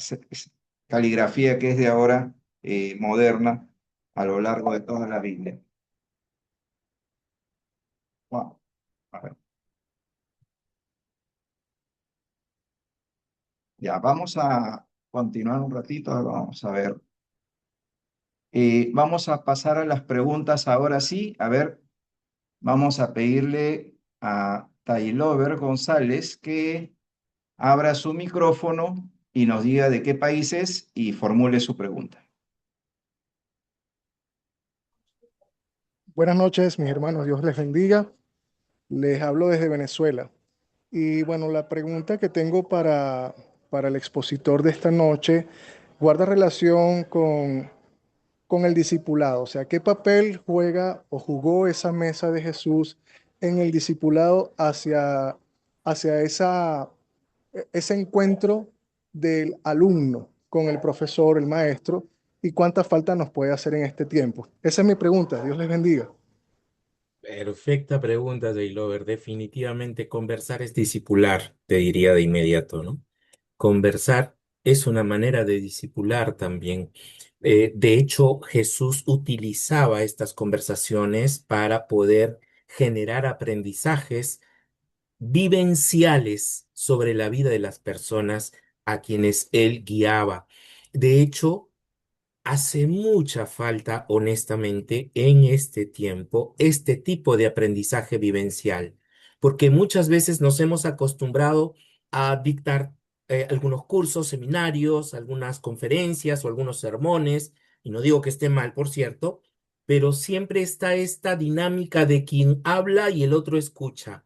caligrafía que es de ahora, moderna, a lo largo de toda la Biblia. Wow. A ver, ya, vamos a continuar un ratito, vamos a ver. Vamos a pasar a las preguntas ahora sí. A ver, vamos a pedirle a Taylover González que abra su micrófono y nos diga de qué país es y formule su pregunta. Buenas noches, mis hermanos. Dios les bendiga. Les hablo desde Venezuela. Y bueno, la pregunta que tengo para el expositor de esta noche guarda relación con el discipulado. O sea, ¿qué papel juega o jugó esa mesa de Jesús en el discipulado hacia ese encuentro del alumno con el profesor, el maestro? ¿Y cuánta falta nos puede hacer en este tiempo? Esa es mi pregunta. Dios les bendiga. Perfecta pregunta, Lover. Definitivamente conversar es discipular, te diría de inmediato, ¿no? Conversar es una manera de discipular también. De hecho, Jesús utilizaba estas conversaciones para poder generar aprendizajes vivenciales sobre la vida de las personas a quienes él guiaba. De hecho, hace mucha falta, honestamente, en este tiempo, este tipo de aprendizaje vivencial, porque muchas veces nos hemos acostumbrado a dictar algunos cursos, seminarios, algunas conferencias o algunos sermones, y no digo que esté mal, por cierto, pero siempre está esta dinámica de quien habla y el otro escucha,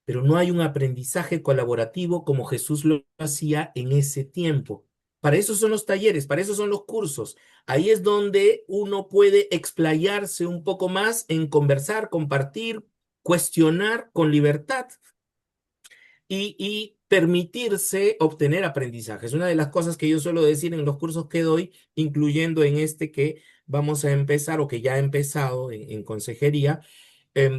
pero no hay un aprendizaje colaborativo como Jesús lo hacía en ese tiempo. Para eso son los talleres, para eso son los cursos. Ahí es donde uno puede explayarse un poco más en conversar, compartir, cuestionar con libertad y permitirse obtener aprendizajes. Una de las cosas que yo suelo decir en los cursos que doy, incluyendo en este que vamos a empezar o que ya ha empezado en consejería,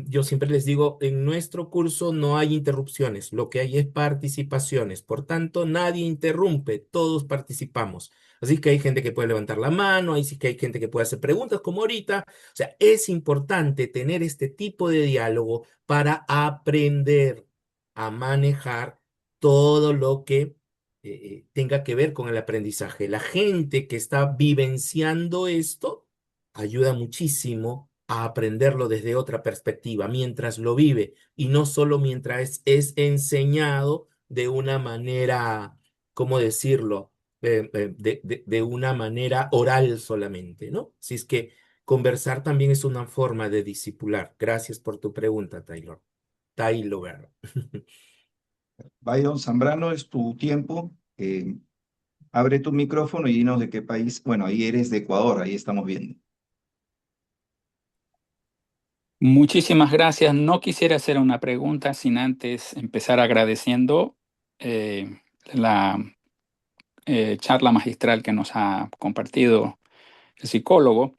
yo siempre les digo, en nuestro curso no hay interrupciones, lo que hay es participaciones. Por tanto, nadie interrumpe, todos participamos. Así que hay gente que puede levantar la mano, ahí sí que hay gente que puede hacer preguntas como ahorita. O sea, es importante tener este tipo de diálogo para aprender a manejar todo lo que tenga que ver con el aprendizaje. La gente que está vivenciando esto ayuda muchísimo a aprenderlo desde otra perspectiva, mientras lo vive y no solo mientras es enseñado de una manera, ¿cómo decirlo? De una manera oral solamente, ¿no? Si es que conversar también es una forma de discipular. Gracias por tu pregunta, Taylor. Taylor. Byron Zambrano, es tu tiempo. Abre tu micrófono y dinos de qué país. Bueno, ahí eres de Ecuador, ahí estamos viendo. Muchísimas gracias. No quisiera hacer una pregunta sin antes empezar agradeciendo la charla magistral que nos ha compartido el psicólogo.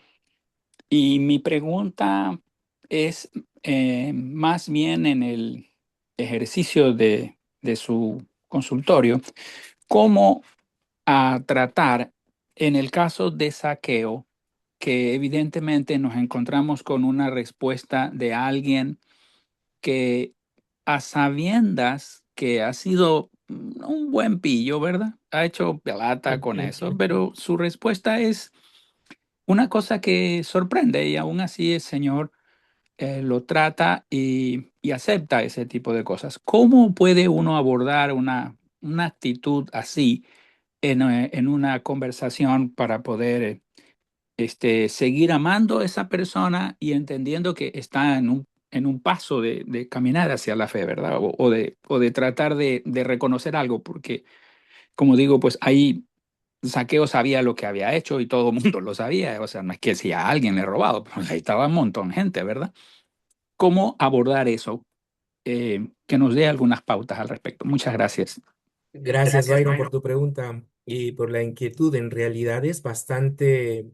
Y mi pregunta es más bien en el ejercicio de su consultorio, ¿cómo a tratar en el caso de Zaqueo, que evidentemente nos encontramos con una respuesta de alguien que a sabiendas que ha sido un buen pillo, ¿verdad? Ha hecho pelata con eso, pero su respuesta es una cosa que sorprende y aún así el Señor lo trata y acepta ese tipo de cosas. ¿Cómo puede uno abordar una actitud así en una conversación para poder seguir amando a esa persona y entendiendo que está en un paso de caminar hacia la fe, ¿verdad? O de tratar de reconocer algo, porque, como digo, pues ahí Saqueo sabía lo que había hecho y todo el mundo lo sabía, o sea, no es que si a alguien le he robado, pues ahí estaba un montón de gente, ¿verdad? ¿Cómo abordar eso? Que nos dé algunas pautas al respecto. Muchas gracias. Gracias, Gracias, Byron, por Byron. tu pregunta y por la inquietud. En realidad es bastante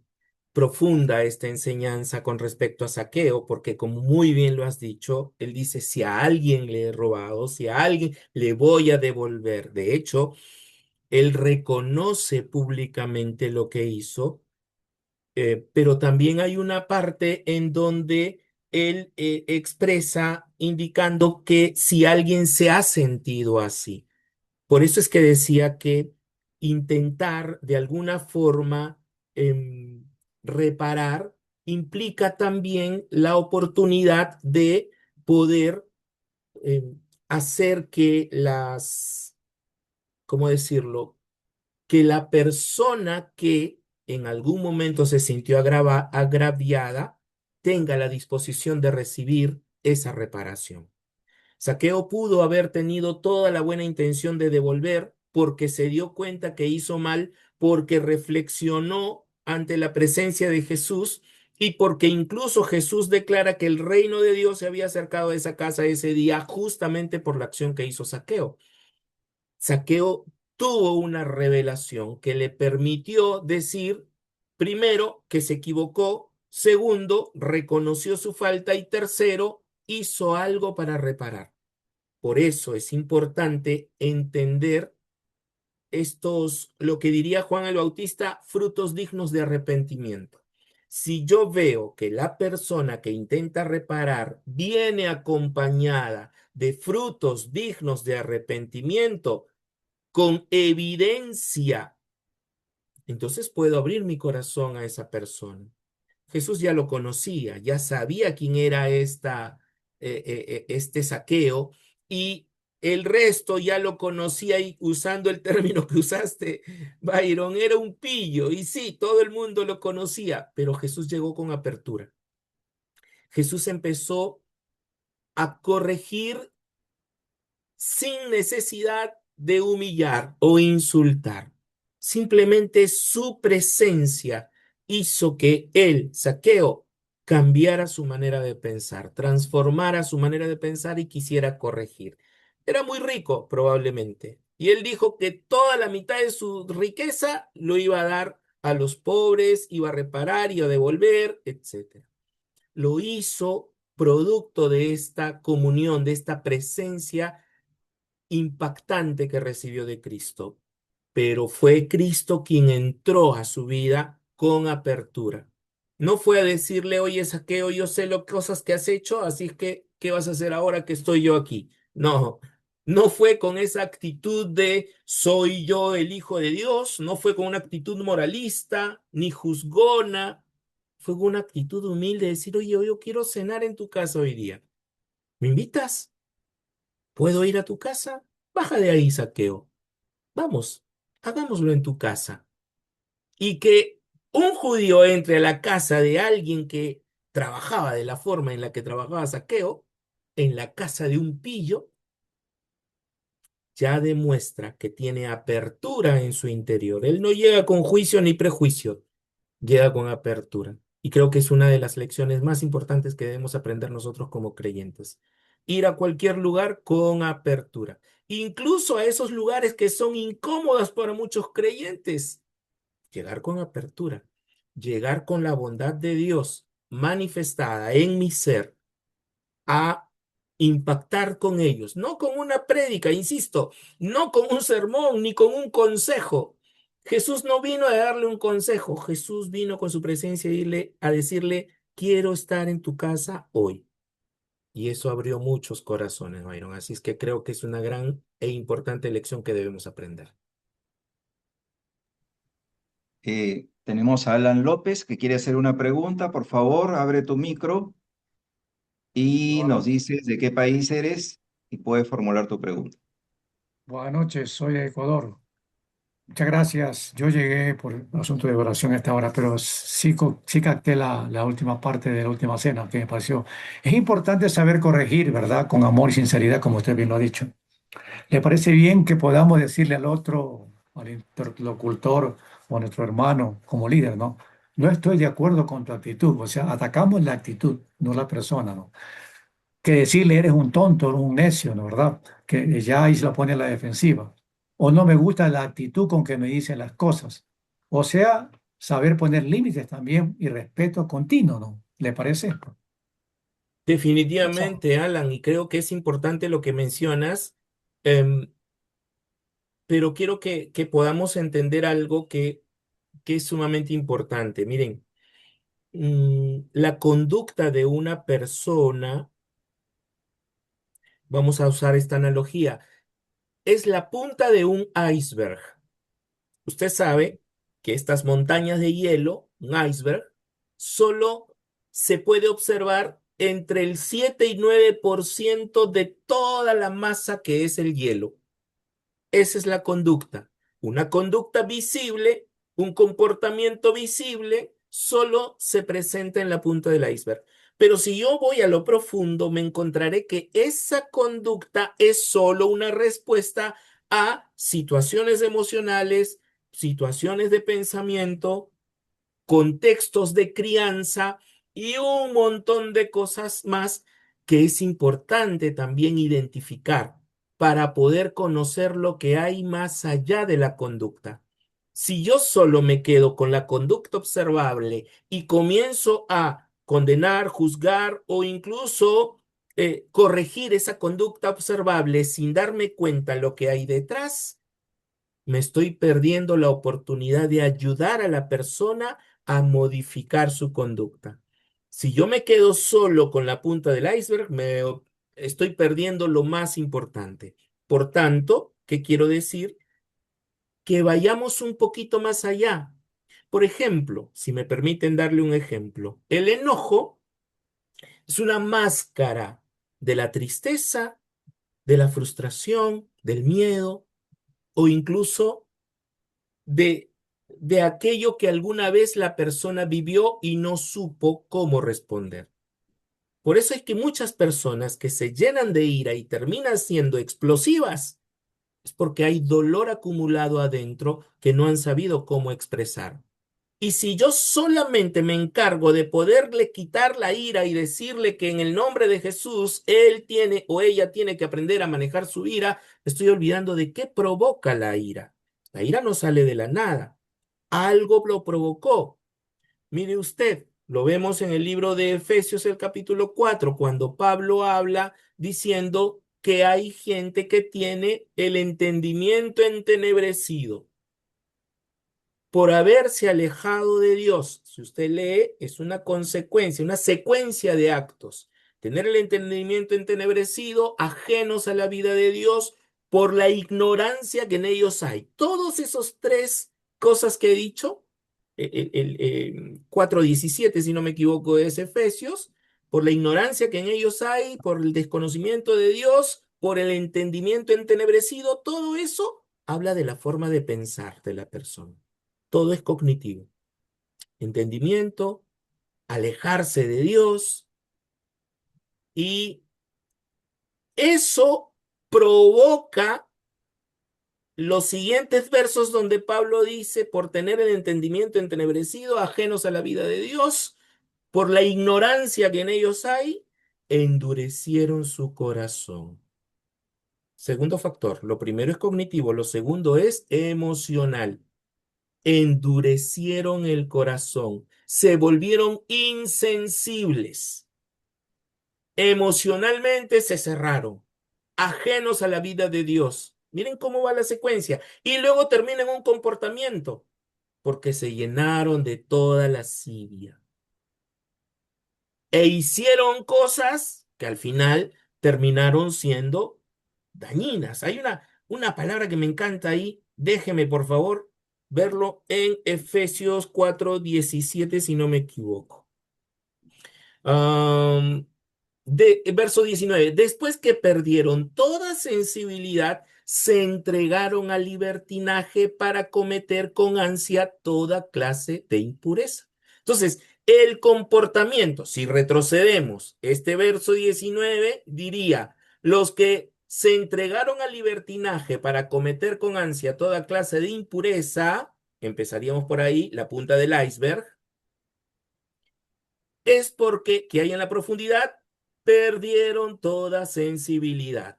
profunda esta enseñanza con respecto a Saqueo, porque como muy bien lo has dicho, él dice, si a alguien le he robado, si a alguien le voy a devolver. De hecho, él reconoce públicamente lo que hizo, pero también hay una parte en donde él expresa indicando que si alguien se ha sentido así. Por eso es que decía que intentar de alguna forma reparar implica también la oportunidad de poder hacer que ¿cómo decirlo? Que la persona que en algún momento se sintió agraviada tenga la disposición de recibir esa reparación. Saqueo pudo haber tenido toda la buena intención de devolver porque se dio cuenta que hizo mal, porque reflexionó ante la presencia de Jesús y porque incluso Jesús declara que el reino de Dios se había acercado a esa casa ese día justamente por la acción que hizo Saqueo. Saqueo tuvo una revelación que le permitió decir, primero, que se equivocó, segundo, reconoció su falta y tercero, hizo algo para reparar. Por eso es importante entender lo que diría Juan el Bautista, frutos dignos de arrepentimiento. Si yo veo que la persona que intenta reparar viene acompañada de frutos dignos de arrepentimiento, con evidencia, entonces puedo abrir mi corazón a esa persona. Jesús ya lo conocía, ya sabía quién era este Zaqueo, y el resto ya lo conocía, y usando el término que usaste, Byron, era un pillo. Y sí, todo el mundo lo conocía, pero Jesús llegó con apertura. Jesús empezó a corregir sin necesidad de humillar o insultar. Simplemente su presencia hizo que él, Zaqueo, cambiara su manera de pensar, transformara su manera de pensar y quisiera corregir. Era muy rico, probablemente, y él dijo que toda la mitad de su riqueza lo iba a dar a los pobres, iba a reparar, iba a devolver, etc. Lo hizo producto de esta comunión, de esta presencia impactante que recibió de Cristo, pero fue Cristo quien entró a su vida con apertura. No fue a decirle, oye, Zaqueo, yo sé las cosas que has hecho, así que, ¿qué vas a hacer ahora que estoy yo aquí? No, no fue con esa actitud de soy yo el Hijo de Dios, no fue con una actitud moralista ni juzgona, fue con una actitud humilde de decir, oye, yo quiero cenar en tu casa hoy día. ¿Me invitas? ¿Puedo ir a tu casa? Baja de ahí, Zaqueo. Vamos, hagámoslo en tu casa. Y que un judío entre a la casa de alguien que trabajaba de la forma en la que trabajaba Zaqueo, en la casa de un pillo, ya demuestra que tiene apertura en su interior. Él no llega con juicio ni prejuicio, llega con apertura. Y creo que es una de las lecciones más importantes que debemos aprender nosotros como creyentes. Ir a cualquier lugar con apertura, incluso a esos lugares que son incómodos para muchos creyentes. Llegar con apertura, llegar con la bondad de Dios manifestada en mi ser a impactar con ellos, no con una prédica, insisto, no con un sermón ni con un consejo. Jesús no vino a darle un consejo, Jesús vino con su presencia a decirle, quiero estar en tu casa hoy. Y eso abrió muchos corazones, Byron. Así es que creo que es una gran e importante lección que debemos aprender. Tenemos a Alan López que quiere hacer una pregunta. Por favor, abre tu micro y nos Buenas dices de qué país eres y puedes formular tu pregunta. buenas noches, soy de Ecuador. Muchas gracias. Yo llegué por el asunto de oración a esta hora, pero sí, sí capté la última parte de la última cena que me pareció. Es importante saber corregir, ¿verdad? Con amor y sinceridad, como usted bien lo ha dicho. ¿Le parece bien que podamos decirle al otro, al interlocutor o a nuestro hermano como líder, ¿no? No estoy de acuerdo con tu actitud. O sea, atacamos la actitud, no la persona, ¿no? Que decirle eres un tonto, un necio, ¿no? ¿Verdad? Que ya ahí se lo pone a la defensiva. O no me gusta la actitud con que me dicen las cosas. O sea, saber poner límites también y respeto continuo, ¿no? ¿Le parece? Eso. Definitivamente, Alan, y creo que es importante lo que mencionas, em, pero quiero que podamos entender algo que es sumamente importante. Miren, la conducta de una persona, vamos a usar esta analogía, es la punta de un iceberg. Usted sabe que estas montañas de hielo, un iceberg, solo se puede observar entre el 7 y 9% de toda la masa que es el hielo. Esa es la conducta. Una conducta visible, un comportamiento visible, solo se presenta en la punta del iceberg. Pero si yo voy a lo profundo, me encontraré que esa conducta es solo una respuesta a situaciones emocionales, situaciones de pensamiento, contextos de crianza y un montón de cosas más que es importante también identificar para poder conocer lo que hay más allá de la conducta. Si yo solo me quedo con la conducta observable y comienzo a condenar, juzgar o incluso corregir esa conducta observable sin darme cuenta lo que hay detrás, me estoy perdiendo la oportunidad de ayudar a la persona a modificar su conducta. Si yo me quedo solo con la punta del iceberg, me estoy perdiendo lo más importante. Por tanto, ¿qué quiero decir? Que vayamos un poquito más allá. Por ejemplo, si me permiten darle un ejemplo, el enojo es una máscara de la tristeza, de la frustración, del miedo o incluso de, de aquello que alguna vez la persona vivió y no supo cómo responder. Por eso es que muchas personas que se llenan de ira y terminan siendo explosivas es porque hay dolor acumulado adentro que no han sabido cómo expresar. Y si yo solamente me encargo de poderle quitar la ira y decirle que en el nombre de Jesús él tiene o ella tiene que aprender a manejar su ira, estoy olvidando de qué provoca la ira. La ira no sale de la nada. Algo lo provocó. Mire usted, lo vemos en el libro de Efesios, el capítulo 4, cuando Pablo habla diciendo que hay gente que tiene el entendimiento entenebrecido por haberse alejado de Dios. Si usted lee, es una consecuencia, una secuencia de actos. Tener el entendimiento entenebrecido, ajenos a la vida de Dios, por la ignorancia que en ellos hay. Todos esos tres cosas que he dicho, el 4:17, si no me equivoco, es Efesios, por la ignorancia que en ellos hay, por el desconocimiento de Dios, por el entendimiento entenebrecido, todo eso habla de la forma de pensar de la persona. Todo es cognitivo. Entendimiento, alejarse de Dios, y eso provoca los siguientes versos donde Pablo dice, por tener el entendimiento entenebrecido, ajenos a la vida de Dios, por la ignorancia que en ellos hay, endurecieron su corazón. Segundo factor, lo primero es cognitivo, lo segundo es emocional. Endurecieron el corazón, se volvieron insensibles, emocionalmente se cerraron, ajenos a la vida de Dios. Miren cómo va la secuencia. Y luego termina en un comportamiento, porque se llenaron de toda lascivia. E hicieron cosas que al final terminaron siendo dañinas. Hay una palabra que me encanta ahí. Déjeme, por favor, verlo en Efesios 4:17, si no me equivoco. Verso 19. Después que perdieron toda sensibilidad, se entregaron al libertinaje para cometer con ansia toda clase de impureza. Entonces, el comportamiento, si retrocedemos este verso 19, diría, los que se entregaron al libertinaje para cometer con ansia toda clase de impureza, empezaríamos por ahí, la punta del iceberg, es porque, ¿qué hay en la profundidad? Perdieron toda sensibilidad.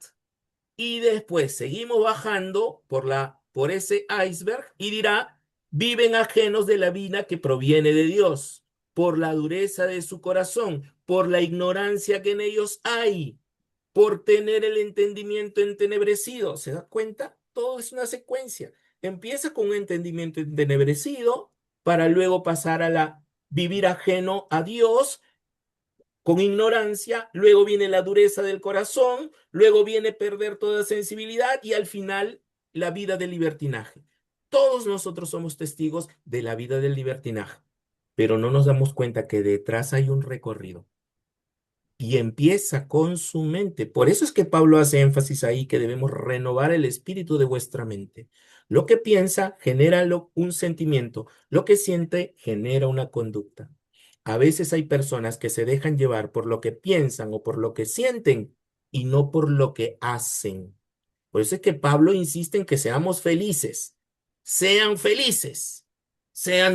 Y después seguimos bajando por ese iceberg y dirá, viven ajenos de la vida que proviene de Dios, por la dureza de su corazón, por la ignorancia que en ellos hay, por tener el entendimiento entenebrecido. ¿Se da cuenta? Todo es una secuencia. Empieza con un entendimiento entenebrecido para luego pasar a la vivir ajeno a Dios con ignorancia, luego viene la dureza del corazón, luego viene perder toda sensibilidad y al final la vida del libertinaje. Todos nosotros somos testigos de la vida del libertinaje, pero no nos damos cuenta que detrás hay un recorrido y empieza con su mente. Por eso es que Pablo hace énfasis ahí que debemos renovar el espíritu de vuestra mente. Lo que piensa genera un sentimiento, lo que siente genera una conducta. A veces hay personas que se dejan llevar por lo que piensan o por lo que sienten y no por lo que hacen. Por eso es que Pablo insiste en que seamos felices, sean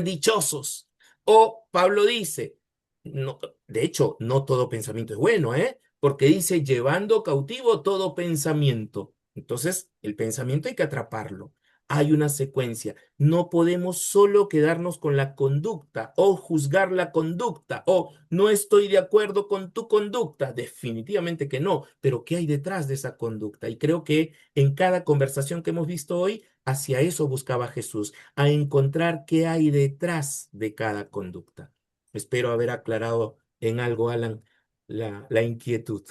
dichosos. O Pablo dice, no, de hecho, no todo pensamiento es bueno, ¿eh? Porque dice, llevando cautivo todo pensamiento. Entonces, el pensamiento hay que atraparlo. hay una secuencia. No podemos solo quedarnos con la conducta o juzgar la conducta o no estoy de acuerdo con tu conducta. Definitivamente que no, pero ¿qué hay detrás de esa conducta? Y creo que en cada conversación que hemos visto hoy, hacia eso buscaba Jesús, a encontrar qué hay detrás de cada conducta. Espero haber aclarado en algo, Alan, la inquietud.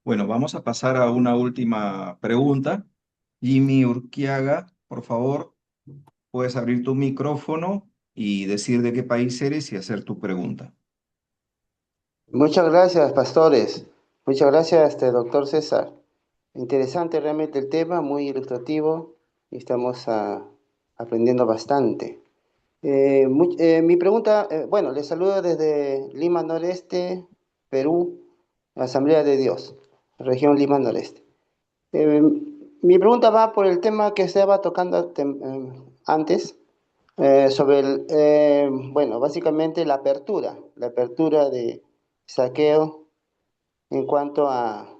Bueno, vamos a pasar a una última pregunta. Jimmy Urquiaga, por favor, puedes abrir tu micrófono y decir de qué país eres y hacer tu pregunta. Muchas gracias, pastores. Muchas gracias, doctor César. Interesante realmente el tema, muy ilustrativo y estamos aprendiendo bastante. Mi pregunta, bueno, les saludo desde Lima Noreste, Perú, Asamblea de Dios, región Lima Noreste. Eh, Mi pregunta va por el tema que estaba tocando antes, sobre bueno, básicamente la apertura de saqueo en cuanto a,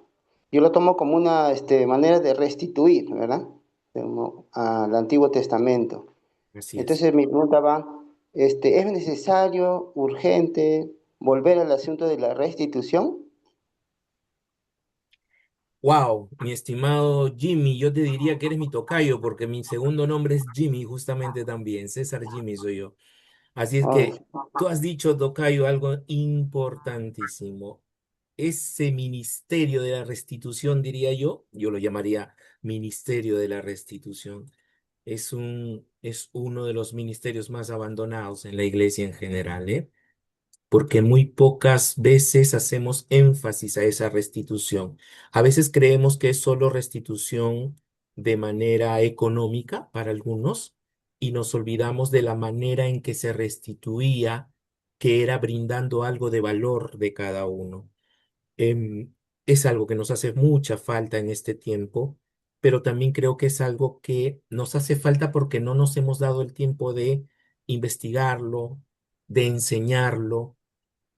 yo lo tomo como una manera de restituir, ¿verdad? Como al Antiguo Testamento. Así es. Entonces mi pregunta va, ¿es necesario, urgente, volver al asunto de la restitución? Wow, mi estimado Jimmy, yo te diría que eres mi tocayo porque mi segundo nombre es Jimmy justamente también. César Jimmy soy yo. Así es Oh, que tú has dicho, tocayo, algo importantísimo. Ese ministerio de la restitución, diría yo lo llamaría ministerio de la restitución. Es uno de los ministerios más abandonados en la iglesia en general, ¿eh? Porque muy pocas veces hacemos énfasis a esa restitución. A veces creemos que es solo restitución de manera económica para algunos y nos olvidamos de la manera en que se restituía, que era brindando algo de valor de cada uno. Es algo que nos hace mucha falta en este tiempo, pero también creo que es algo que nos hace falta porque no nos hemos dado el tiempo de investigarlo, de enseñarlo,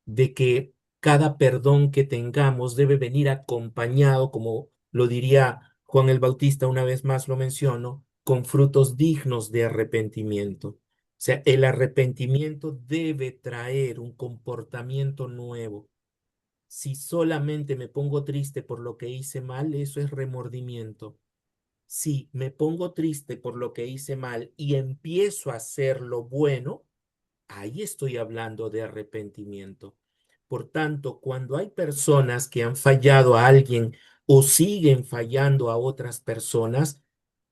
de que cada perdón que tengamos debe venir acompañado, como lo diría Juan el Bautista, una vez más lo menciono, con frutos dignos de arrepentimiento. O sea, el arrepentimiento debe traer un comportamiento nuevo. Si solamente me pongo triste por lo que hice mal, eso es remordimiento. Si me pongo triste por lo que hice mal y empiezo a hacer lo bueno, ahí estoy hablando de arrepentimiento. Por tanto, cuando hay personas que han fallado a alguien o siguen fallando a otras personas,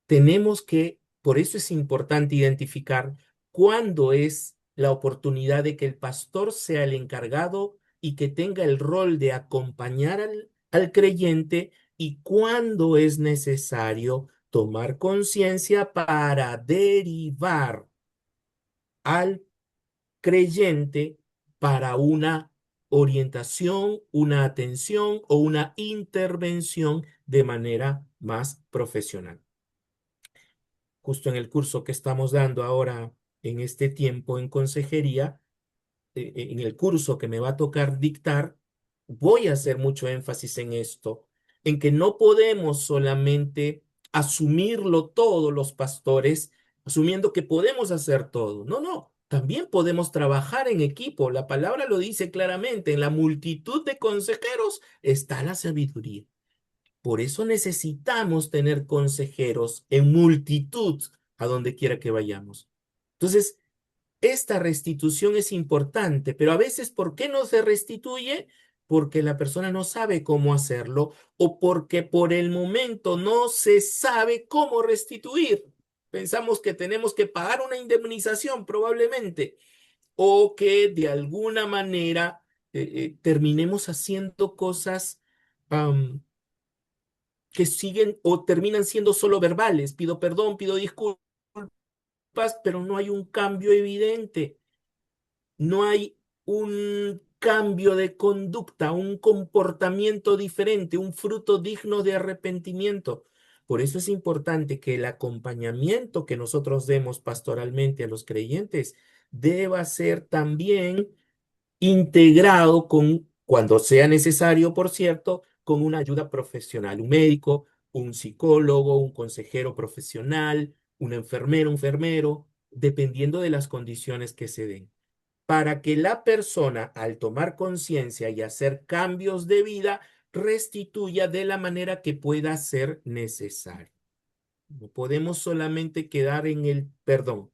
tenemos que, por eso es importante identificar cuándo es la oportunidad de que el pastor sea el encargado y que tenga el rol de acompañar al creyente y cuándo es necesario tomar conciencia para derivar al creyente para una orientación, una atención o una intervención de manera más profesional. Justo en el curso que estamos dando ahora en este tiempo en consejería, en el curso que me va a tocar dictar, voy a hacer mucho énfasis en esto, en que no podemos solamente asumirlo todos los pastores, asumiendo que podemos hacer todo. No, no, también podemos trabajar en equipo. La palabra lo dice claramente, en la multitud de consejeros está la sabiduría. Por eso necesitamos tener consejeros en multitud a donde quiera que vayamos. Entonces, esta restitución es importante, pero a veces, ¿por qué no se restituye? Porque la persona no sabe cómo hacerlo o porque por el momento no se sabe cómo restituir. Pensamos que tenemos que pagar una indemnización probablemente o que de alguna manera terminemos haciendo cosas que siguen o terminan siendo solo verbales. Pido perdón, pido disculpas, pero no hay un cambio evidente. No hay un cambio de conducta, un comportamiento diferente, un fruto digno de arrepentimiento. Por eso es importante que el acompañamiento que nosotros demos pastoralmente a los creyentes deba ser también integrado con, cuando sea necesario, por cierto, con una ayuda profesional, un médico, un psicólogo, un consejero profesional, un enfermero, dependiendo de las condiciones que se den, para que la persona, al tomar conciencia y hacer cambios de vida, restituya de la manera que pueda ser necesario. No podemos solamente quedar en el perdón.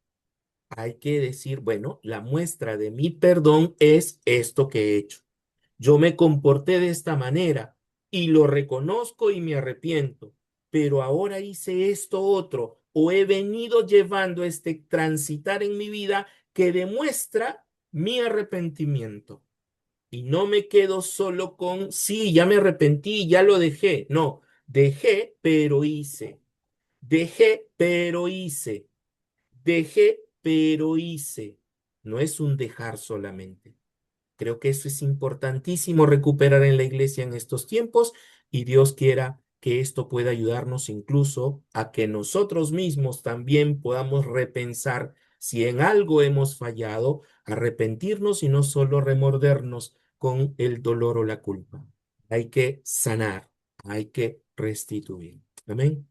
Hay que decir, bueno, la muestra de mi perdón es esto que he hecho. Yo me comporté de esta manera y lo reconozco y me arrepiento, pero ahora hice esto otro o he venido llevando este transitar en mi vida que demuestra mi arrepentimiento. Y no me quedo solo con, sí, ya me arrepentí, ya lo dejé. No, dejé, pero hice. Dejé, pero hice. Dejé, pero hice. No es un dejar solamente. Creo que eso es importantísimo recuperar en la iglesia en estos tiempos y Dios quiera que esto pueda ayudarnos incluso a que nosotros mismos también podamos repensar si en algo hemos fallado, arrepentirnos y no solo remordernos con el dolor o la culpa. Hay que sanar, hay que restituir. Amén.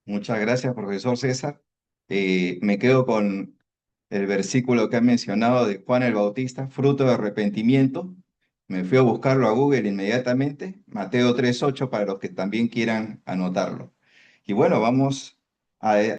Muchas gracias, profesor César. Me quedo con el versículo que ha mencionado de Juan el Bautista, fruto de arrepentimiento. Me fui a buscarlo a Google inmediatamente, Mateo 3:8, para los que también quieran anotarlo. Y bueno, vamos a